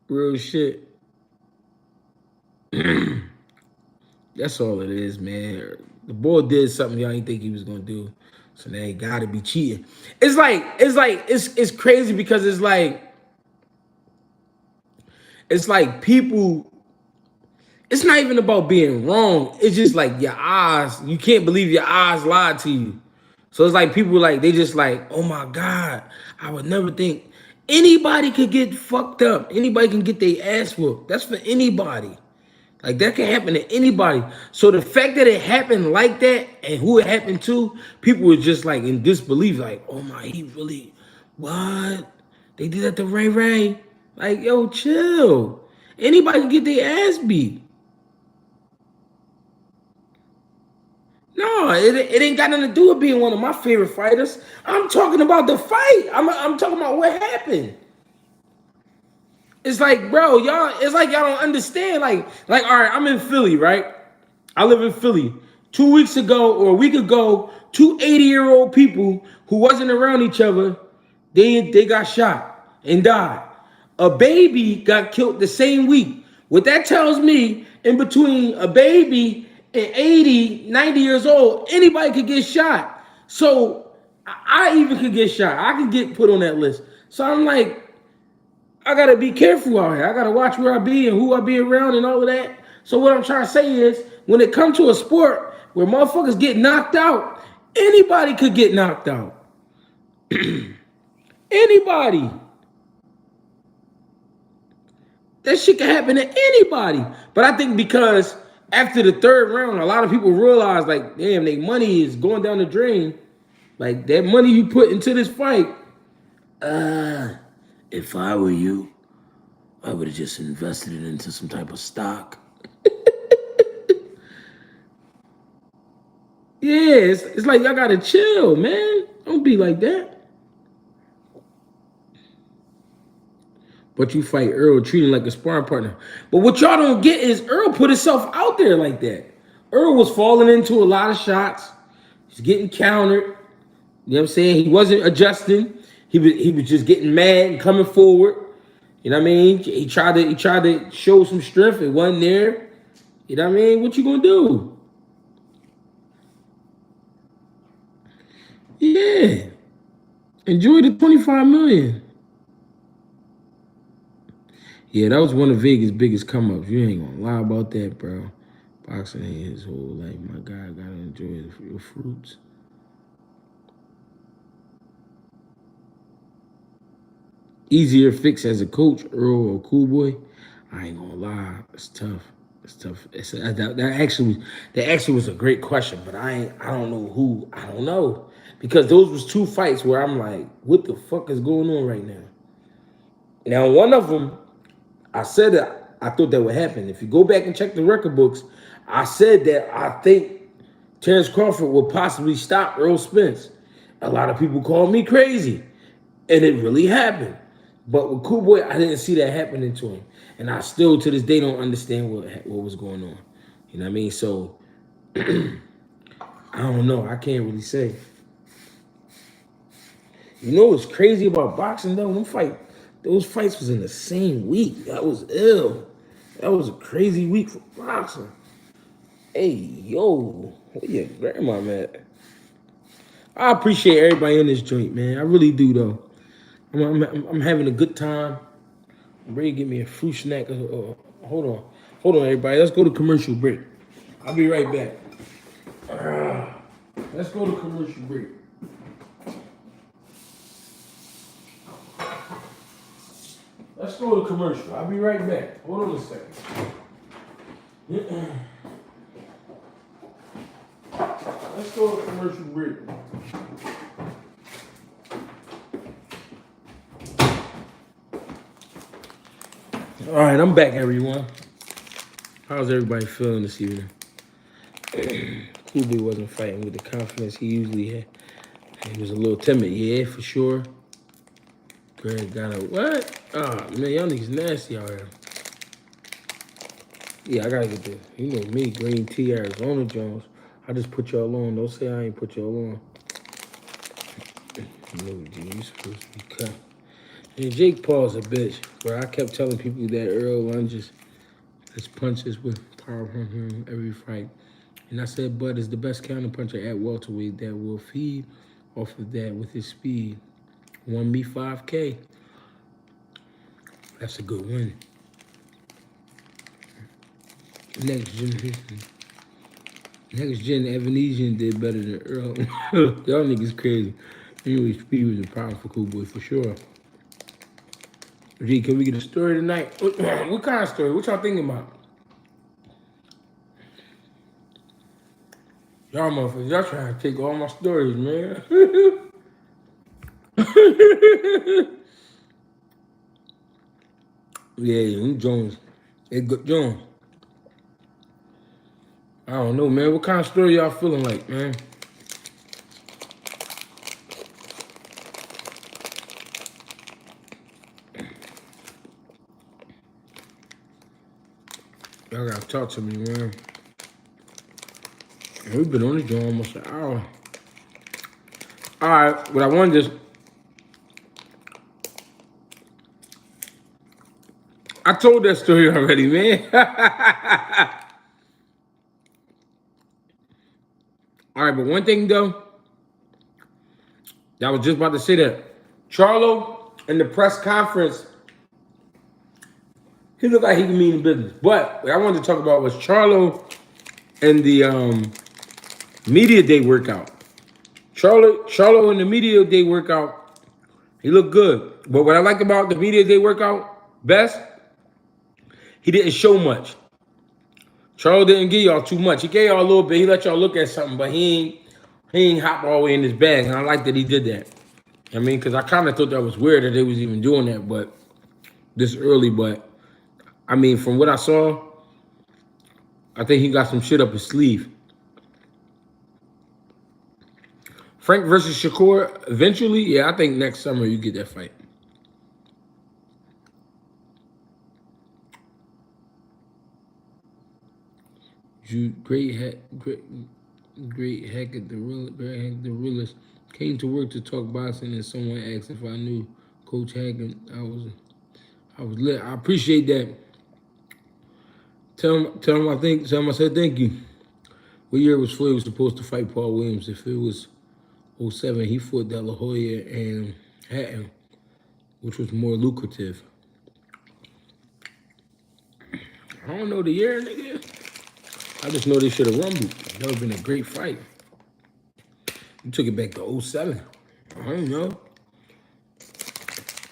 Real shit. That's all it is, man. The boy did something y'all didn't think he was gonna do, so now he gotta be cheating. It's crazy because it's like people. It's not even about being wrong. It's just like your eyes. You can't believe your eyes lied to you. So it's like people like they just like, oh my God, I would never think anybody could get fucked up. Anybody can get their ass whooped. That's for anybody. Like that can happen to anybody. So the fact that it happened like that and who it happened to, people were just like in disbelief, like, oh my, he really, what? They did that to Ray Ray? Like, yo, chill. Anybody can get their ass beat. No, it ain't got nothing to do with being one of my favorite fighters. I'm talking about the fight. I'm talking about what happened. It's like, bro, it's like y'all don't understand. Like, all right, I'm in Philly, right? I live in Philly. 2 weeks ago or a week ago, two 80-year-old people who wasn't around each other, they got shot and died. A baby got killed the same week. What that tells me, in between a baby and 80, 90 years old, anybody could get shot. So I even could get shot. I could get put on that list. So I'm like, I gotta be careful out here. I gotta watch where I be and who I be around and all of that. So what I'm trying to say is, when it comes to a sport where motherfuckers get knocked out, anybody could get knocked out. Anybody. That shit can happen to anybody. But I think because after the third round, a lot of people realize, like, damn, their money is going down the drain. Like, that money you put into this fight. If I were you, I would have just invested it into some type of stock. Yeah, it's like y'all gotta chill, man. Don't be like that. But you fight Earl, treat him like a sparring partner. But what y'all don't get is Earl put himself out there like that. Earl was falling into a lot of shots. He's getting countered. You know what I'm saying? He wasn't adjusting. He was just getting mad and coming forward. You know what I mean? He tried to show some strength. It wasn't there. You know what I mean? What you gonna do? Yeah. Enjoy the 25 million. Yeah, that was one of Vegas' biggest come-ups. You ain't gonna lie about that, bro. Boxing ain't his whole life. My guy gotta enjoy your fruits. Easier fix as a coach, Earl or Cool Boy. I ain't gonna lie, it's tough. It's tough. That actually was a great question, but I don't know who. I don't know, because those was two fights where I'm like, what the fuck is going on right now? Now, one of them, I said that I thought that would happen. If you go back and check the record books, I said that I think Terrence Crawford will possibly stop Earl Spence. A lot of people called me crazy, and it really happened. But with Cool Boy, I didn't see that happening to him, and I still to this day don't understand what was going on. You know what I mean? So I don't know. I can't really say. You know what's crazy about boxing though? Those fights was in the same week. That was ill. That was a crazy week for boxing. Hey, yo, where your grandma at? I appreciate everybody in this joint, man. I really do, though. I'm having a good time. I'm ready to get me a fruit snack. Hold on, everybody. Let's go to commercial break. I'll be right back. Let's go to commercial break. Let's go to commercial. I'll be right back. Hold on a second. Let's go to commercial break. All right, I'm back, everyone. How's everybody feeling this evening? Cool Boy wasn't fighting with the confidence he usually had. He was a little timid, yeah, for sure. Greg got a what? Ah, man, y'all niggas nasty out here. Yeah, I gotta get this. You know me, Green Tea, Arizona Jones. I just put y'all on. Don't say I ain't put y'all on. No, dude, you supposed to be cut. And Jake Paul's a bitch, where I kept telling people that Earl lunges his punches with power from him every fight. And I said Bud is the best counter puncher at welterweight that will feed off of that with his speed. Won me 5K. That's a good win. Next gen Evanesian did better than Earl. Y'all niggas crazy. Anyway, speed was a problem for Cool Boy for sure. G, can we get a story tonight? What kind of story? What y'all thinking about? Y'all motherfuckers, y'all trying to take all my stories, man. Yeah, Jones. Hey, good Jones. I don't know, man. What kind of story y'all feeling like, man? Y'all gotta talk to me, man. We've been on this joint almost an hour. All right, what I wanted to I told that story already, man. All right, but one thing though, I was just about to say that Charlo in the press conference, he looked like he can mean business. But what I wanted to talk about was Charlo and the media day workout. Charlo in the media day workout, he looked good. But what I like about the media day workout best, he didn't show much. Charlo didn't give y'all too much. He gave y'all a little bit. He let y'all look at something, but he ain't hop all the way in his bag. And I like that he did that. I mean, because I kind of thought that was weird that they was even doing that, but this early. But I mean, from what I saw, I think he got some shit up his sleeve. Frank versus Shakur, eventually, yeah, I think next summer you get that fight. Great Hackett, the realist, came to work to talk boxing, and someone asked if I knew Coach Hackett. I was lit. I appreciate that. Tell him I said thank you. What year was Floyd supposed to fight Paul Williams? If it was '07, he fought De La Hoya and Hatton, which was more lucrative. I don't know the year, nigga. I just know they should have rumbled. That would have been a great fight. You took it back to '07. I don't know.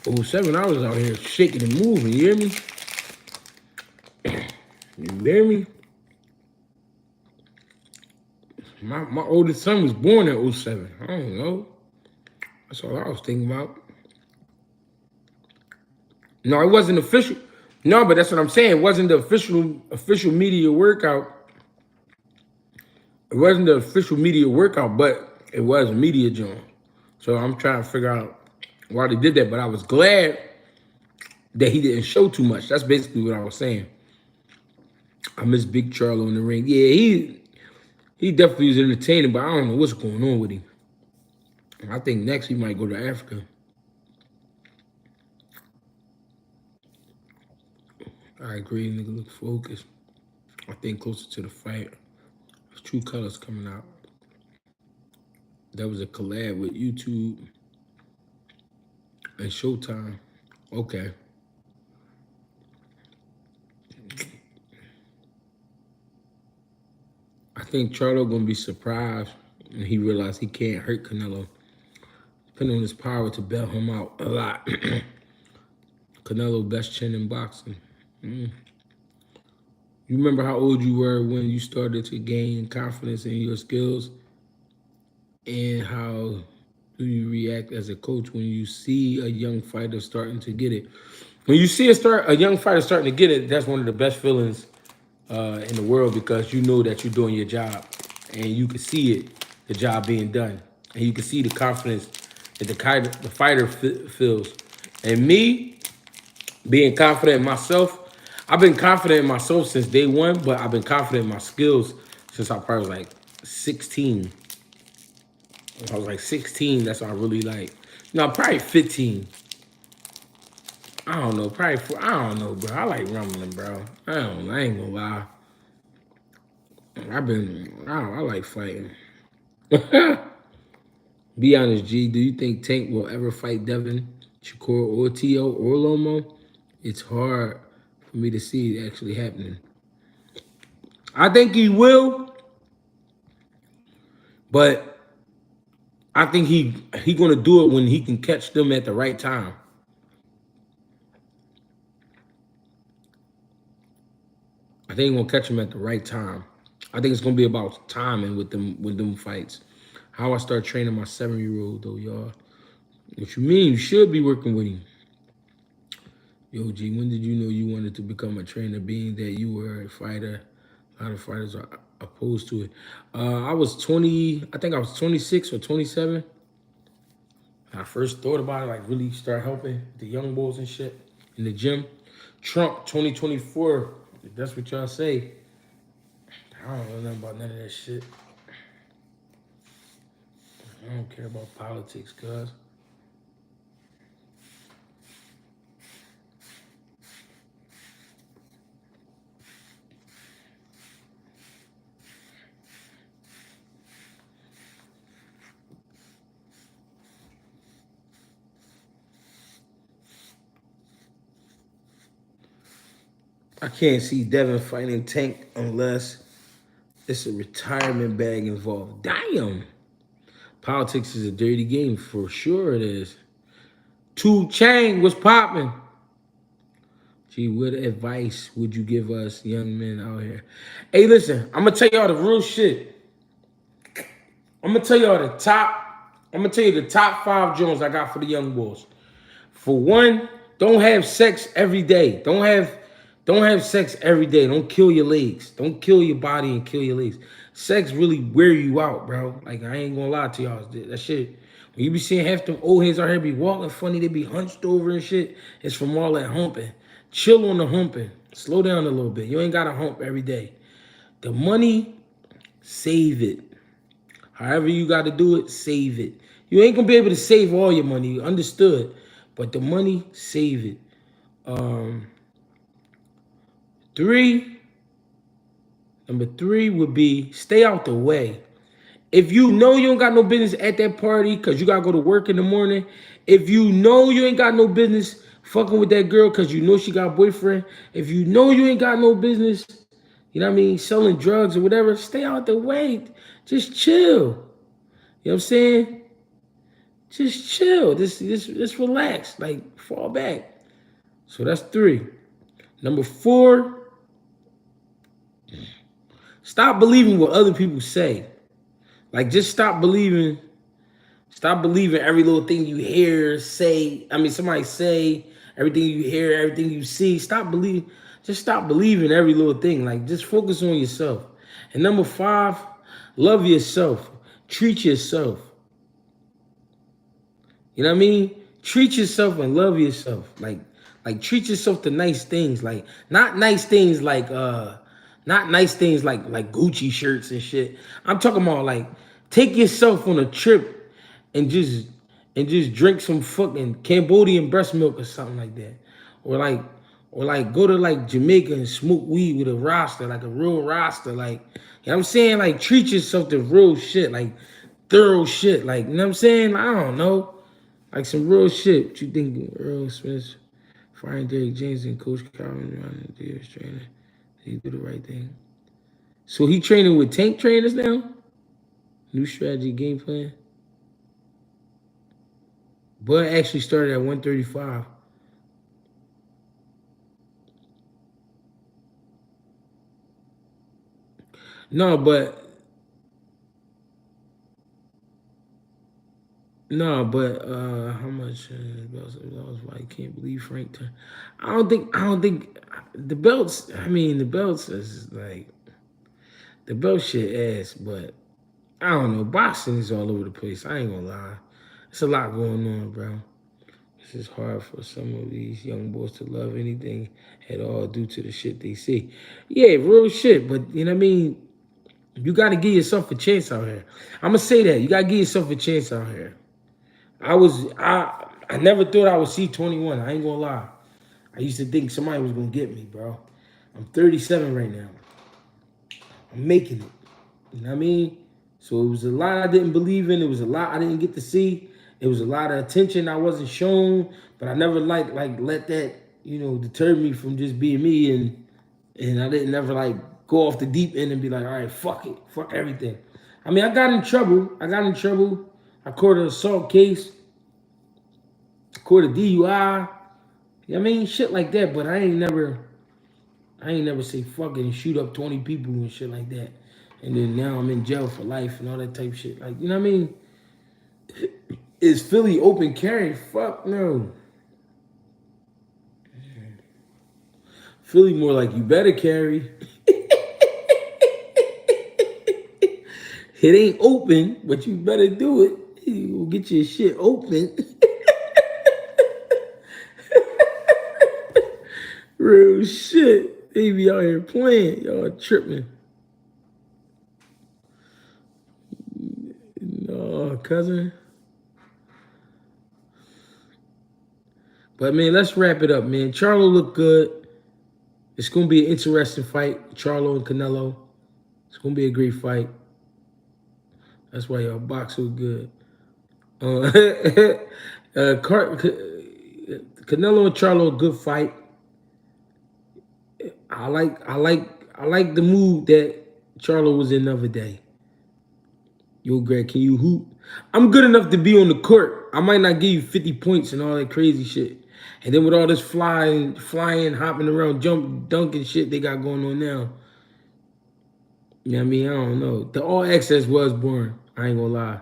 '07, I was out here shaking and moving, you hear me? You hear me? My oldest son was born in '07. I don't know. That's all I was thinking about. No, it wasn't official. No, but that's what I'm saying. It wasn't the official media workout. It wasn't the official media workout, but it was a media joint. So I'm trying to figure out why they did that. But I was glad that he didn't show too much. That's basically what I was saying. I miss Big Charlo in the ring. Yeah, he definitely was entertaining, but I don't know what's going on with him. I think next he might go to Africa. I agree, nigga. Look focused. I think closer to the fight. His true colors coming out. That was a collab with YouTube and Showtime. Okay. I think Charlo gonna be surprised when he realized he can't hurt Canelo. Depending on his power to bail him out a lot. Canelo best chin in boxing. You remember how old you were when you started to gain confidence in your skills? And how do you react as a coach when you see a young fighter starting to get it? When you see a young fighter starting to get it, that's one of the best feelings in the world, because you know that you're doing your job and you can see it, the job being done, and you can see the confidence that the fighter feels. And me being confident in myself, I've been confident in myself since day one, but I've been confident in my skills since I probably was like 16. When I was like 16, that's what I really like. No, probably 15. I don't know, probably I don't know, bro. I like rumbling, bro. I ain't gonna lie. I like fighting. Be honest, G. Do you think Tank will ever fight Devin, Shakur, or T.O. or Lomo? It's hard for me to see it actually happening. I think he will, but I think he gonna do it when he can catch them at the right time. I think he's gonna catch them at the right time. I think it's gonna be about timing with them fights. How I start training my 7-year-old though, y'all. What you mean? You should be working with him. Yo, G, when did you know you wanted to become a trainer, being that you were a fighter? A lot of fighters are opposed to it. I was 20, I think I was 26 or 27. I first thought about it, like really start helping the young boys and shit in the gym. Trump 2024, if that's what y'all say. I don't know nothing about none of that shit. I don't care about politics, cuz. I can't see Devin fighting Tank unless it's a retirement bag involved. Damn. Politics is a dirty game, for sure it is. 2 Chain was popping. Gee, what advice would you give us young men out here? Hey, listen, I'm gonna tell y'all the real shit. I'm gonna tell y'all I'm gonna tell you the top 5 Jones I got for the young boys. For one, don't have sex every day. Don't have sex every day. Don't kill your legs. Don't kill your body and kill your legs. Sex really wear you out, bro. Like, I ain't gonna lie to y'all. That shit, when you be seeing half them old heads out here be walking funny, they be hunched over and shit, it's from all that humping. Chill on the humping. Slow down a little bit. You ain't gotta hump every day. The money, save it. However you gotta do it, save it. You ain't gonna be able to save all your money, understood. But the money, save it. 3, number 3 would be stay out the way. If you know you don't got no business at that party because you got to go to work in the morning, if you know you ain't got no business fucking with that girl because you know she got a boyfriend, if you know you ain't got no business, you know what I mean, selling drugs or whatever, stay out the way. Just chill. You know what I'm saying? Just chill. Just relax. Like, fall back. So that's 3. Number 4, stop believing what other people say. Like, just stop believing every little thing you hear, somebody say, everything you hear, everything you see. Just stop believing every little thing. Like, just focus on yourself. And number 5, love yourself. Treat yourself. You know what I mean? Treat yourself and love yourself. Like treat yourself to nice things. Like, not nice things like Gucci shirts and shit. I'm talking about like take yourself on a trip and just drink some fucking Cambodian breast milk or something like that. Or like go to like Jamaica and smoke weed with a Rasta, like a real Rasta. Like, you know what I'm saying? Like, treat yourself to real shit, like thorough shit. Like, you know what I'm saying? I don't know. Like some real shit. What you think Earl Smith, firing Derrick James and Coach Calvin running the Deers trainer? Did he do the right thing? So he training with tank trainers now? New strategy, game plan. Bud actually started at 135. No, but how much belts? I was like, can't believe Frank turned. I don't think the belts. I mean, the belts is like the belt shit ass, but I don't know. Boxing is all over the place. I ain't gonna lie. It's a lot going on, bro. This is hard for some of these young boys to love anything at all due to the shit they see. Yeah, real shit. But you know what I mean? You gotta give yourself a chance out here. I'm gonna say that. You gotta give yourself a chance out here. I never thought I would see 21. I ain't gonna lie. I used to think somebody was gonna get me, bro. I'm 37 right now. I'm making it. You know what I mean? So it was a lot I didn't believe in. It was a lot I didn't get to see. It was a lot of attention I wasn't shown. But I never like let that, deter me from just being me, and I didn't never like go off the deep end and be like, all right, fuck it. Fuck everything. I mean, I got in trouble. I caught an assault case. I caught a DUI. I mean, shit like that, but I ain't never say fuck it and shoot up 20 people and shit like that. And then now I'm in jail for life and all that type of shit. Like, you know what I mean? Is Philly open carry? Fuck no. Philly more like you better carry. It ain't open, but you better do it. You will get your shit open. Real shit. They be out here playing. Y'all tripping. No, cousin. But, man, let's wrap it up, man. Charlo looked good. It's going to be an interesting fight. Charlo and Canelo. It's going to be a great fight. That's why y'all box so good. Canelo and Charlo, a good fight. I like the mood that Charlo was in the other day. Yo, Greg, can you hoop? I'm good enough to be on the court. I might not give you 50 points and all that crazy shit. And then with all this flying, hopping around, jump, dunking shit they got going on now. You know what I mean? I don't know. The all access was boring. I ain't gonna lie.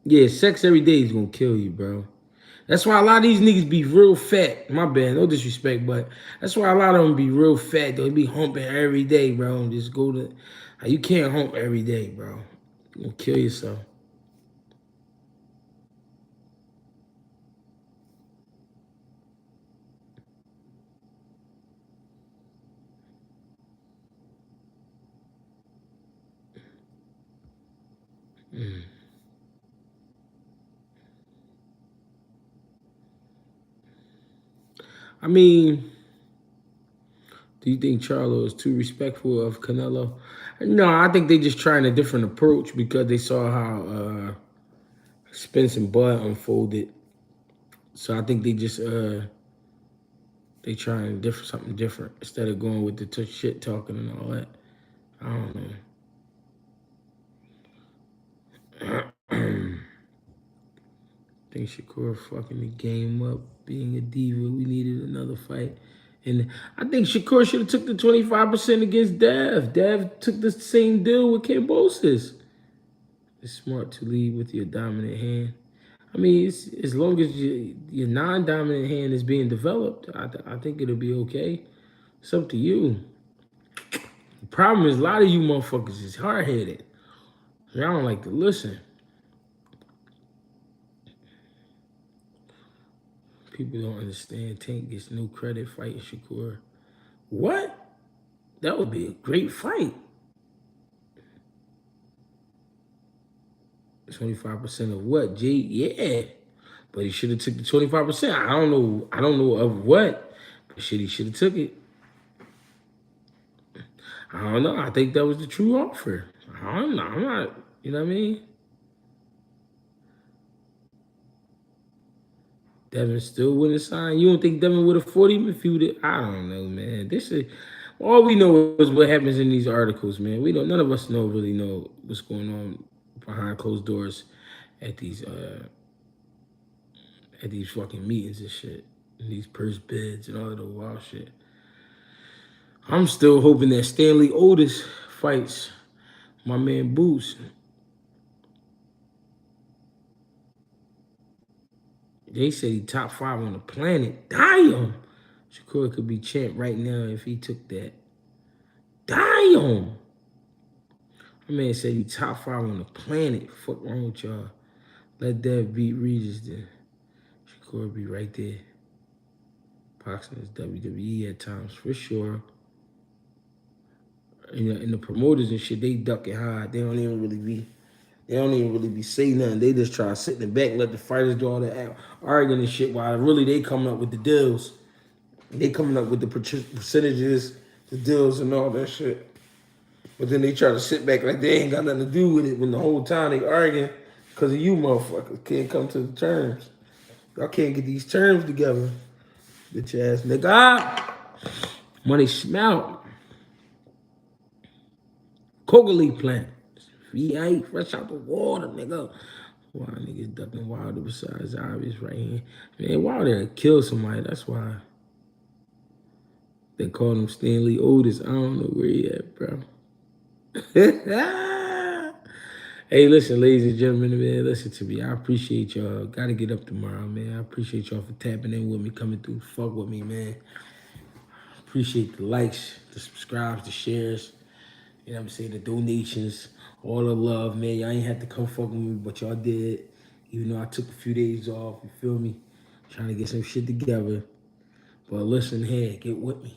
Yeah, sex every day is gonna kill you, bro. That's why a lot of these niggas be real fat. My bad, no disrespect, but that's why a lot of them be real fat. They be humping every day, bro. And just go to. You can't hump every day, bro. You'll kill yourself. I mean, do you think Charlo is too respectful of Canelo? No, I think they just trying a different approach because they saw how Spence and Bud unfolded. So I think they trying something different instead of going with the shit talking and all that. I don't know. I think Shakur fucking the game up, being a diva. We needed another fight. And I think Shakur should have took the 25% against Dev. Dev took the same deal with Cambosis. It's smart to lead with your dominant hand. I mean, as long as your non-dominant hand is being developed, I think it'll be okay. It's up to you. The problem is a lot of you motherfuckers is hard-headed. Y'all don't like to listen. People don't understand. Tank gets no credit fighting Shakur. What? That would be a great fight. 25% of what, G? Yeah. But he should have took the 25%. I don't know. I don't know of what. But shit, he should have took it. I don't know. I think that was the true offer. I don't know. I'm not, you know what I mean? Devin still wouldn't sign. You don't think Devin would have fought him if he would have? I don't know, man. This is all we know is what happens in these articles, man. We don't. None of us really know what's going on behind closed doors at these fucking meetings and shit, and these purse bids and all of the wild shit. I'm still hoping that Stanley Otis fights my man Boots. They said he top 5 on the planet. Damn! Shakur could be champ right now if he took that. Damn! My man said he top 5 on the planet. Fuck wrong with y'all? Let that beat Regis then. Shakur be right there. Boxing is WWE at times, for sure. And the promoters and shit, they duck and hide. They don't even really be saying nothing. They just try to sit in the back, let the fighters do all that arguing and shit while really they coming up with the deals. They coming up with the percentages, the deals and all that shit. But then they try to sit back like they ain't got nothing to do with it when the whole time they arguing because of you motherfuckers can't come to the terms. Y'all can't get these terms together. Bitch ass nigga. Money smell. Coca leaf plant. VA fresh out the water, nigga. Why niggas ducking Wilder besides obvious right here? Man, Wilder killed somebody. That's why they called him Stanley Otis. I don't know where he at, bro. Hey, listen, ladies and gentlemen, man, listen to me. I appreciate y'all. Gotta get up tomorrow, man. I appreciate y'all for tapping in with me, coming through, fuck with me, man. Appreciate the likes, the subscribes, the shares. You know what I'm saying? The donations, all the love, man. Y'all ain't had to come fuck with me, but y'all did. Even though I took a few days off, you feel me? Trying to get some shit together. But listen here, get with me.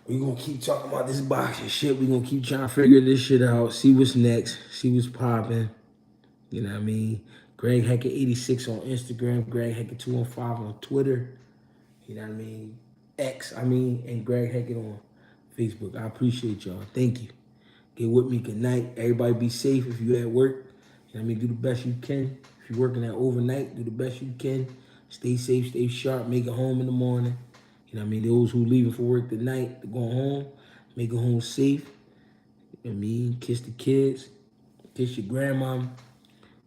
We gonna keep talking about this boxing shit. We gonna keep trying to figure this shit out, see what's next, see what's popping. You know what I mean? Greg Hackett 86 on Instagram, Greg Hackett 215 on Twitter. You know what I mean? And Greg Hackett on Facebook. I appreciate y'all. Thank you. Get with me. Good night. Everybody be safe if you at work. You know what I mean? Do the best you can. If you're working at overnight, do the best you can. Stay safe, stay sharp, make it home in the morning. You know what I mean? Those who leaving for work tonight to go home, make it home safe. You know what I mean? Kiss the kids, kiss your grandma,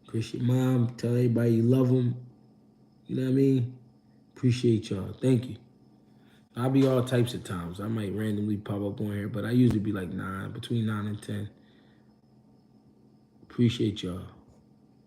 kiss your mom, tell everybody you love them. You know what I mean? Appreciate y'all. Thank you. I'll be all types of times. I might randomly pop up on here, but I usually be like 9, between 9 and 10. Appreciate y'all.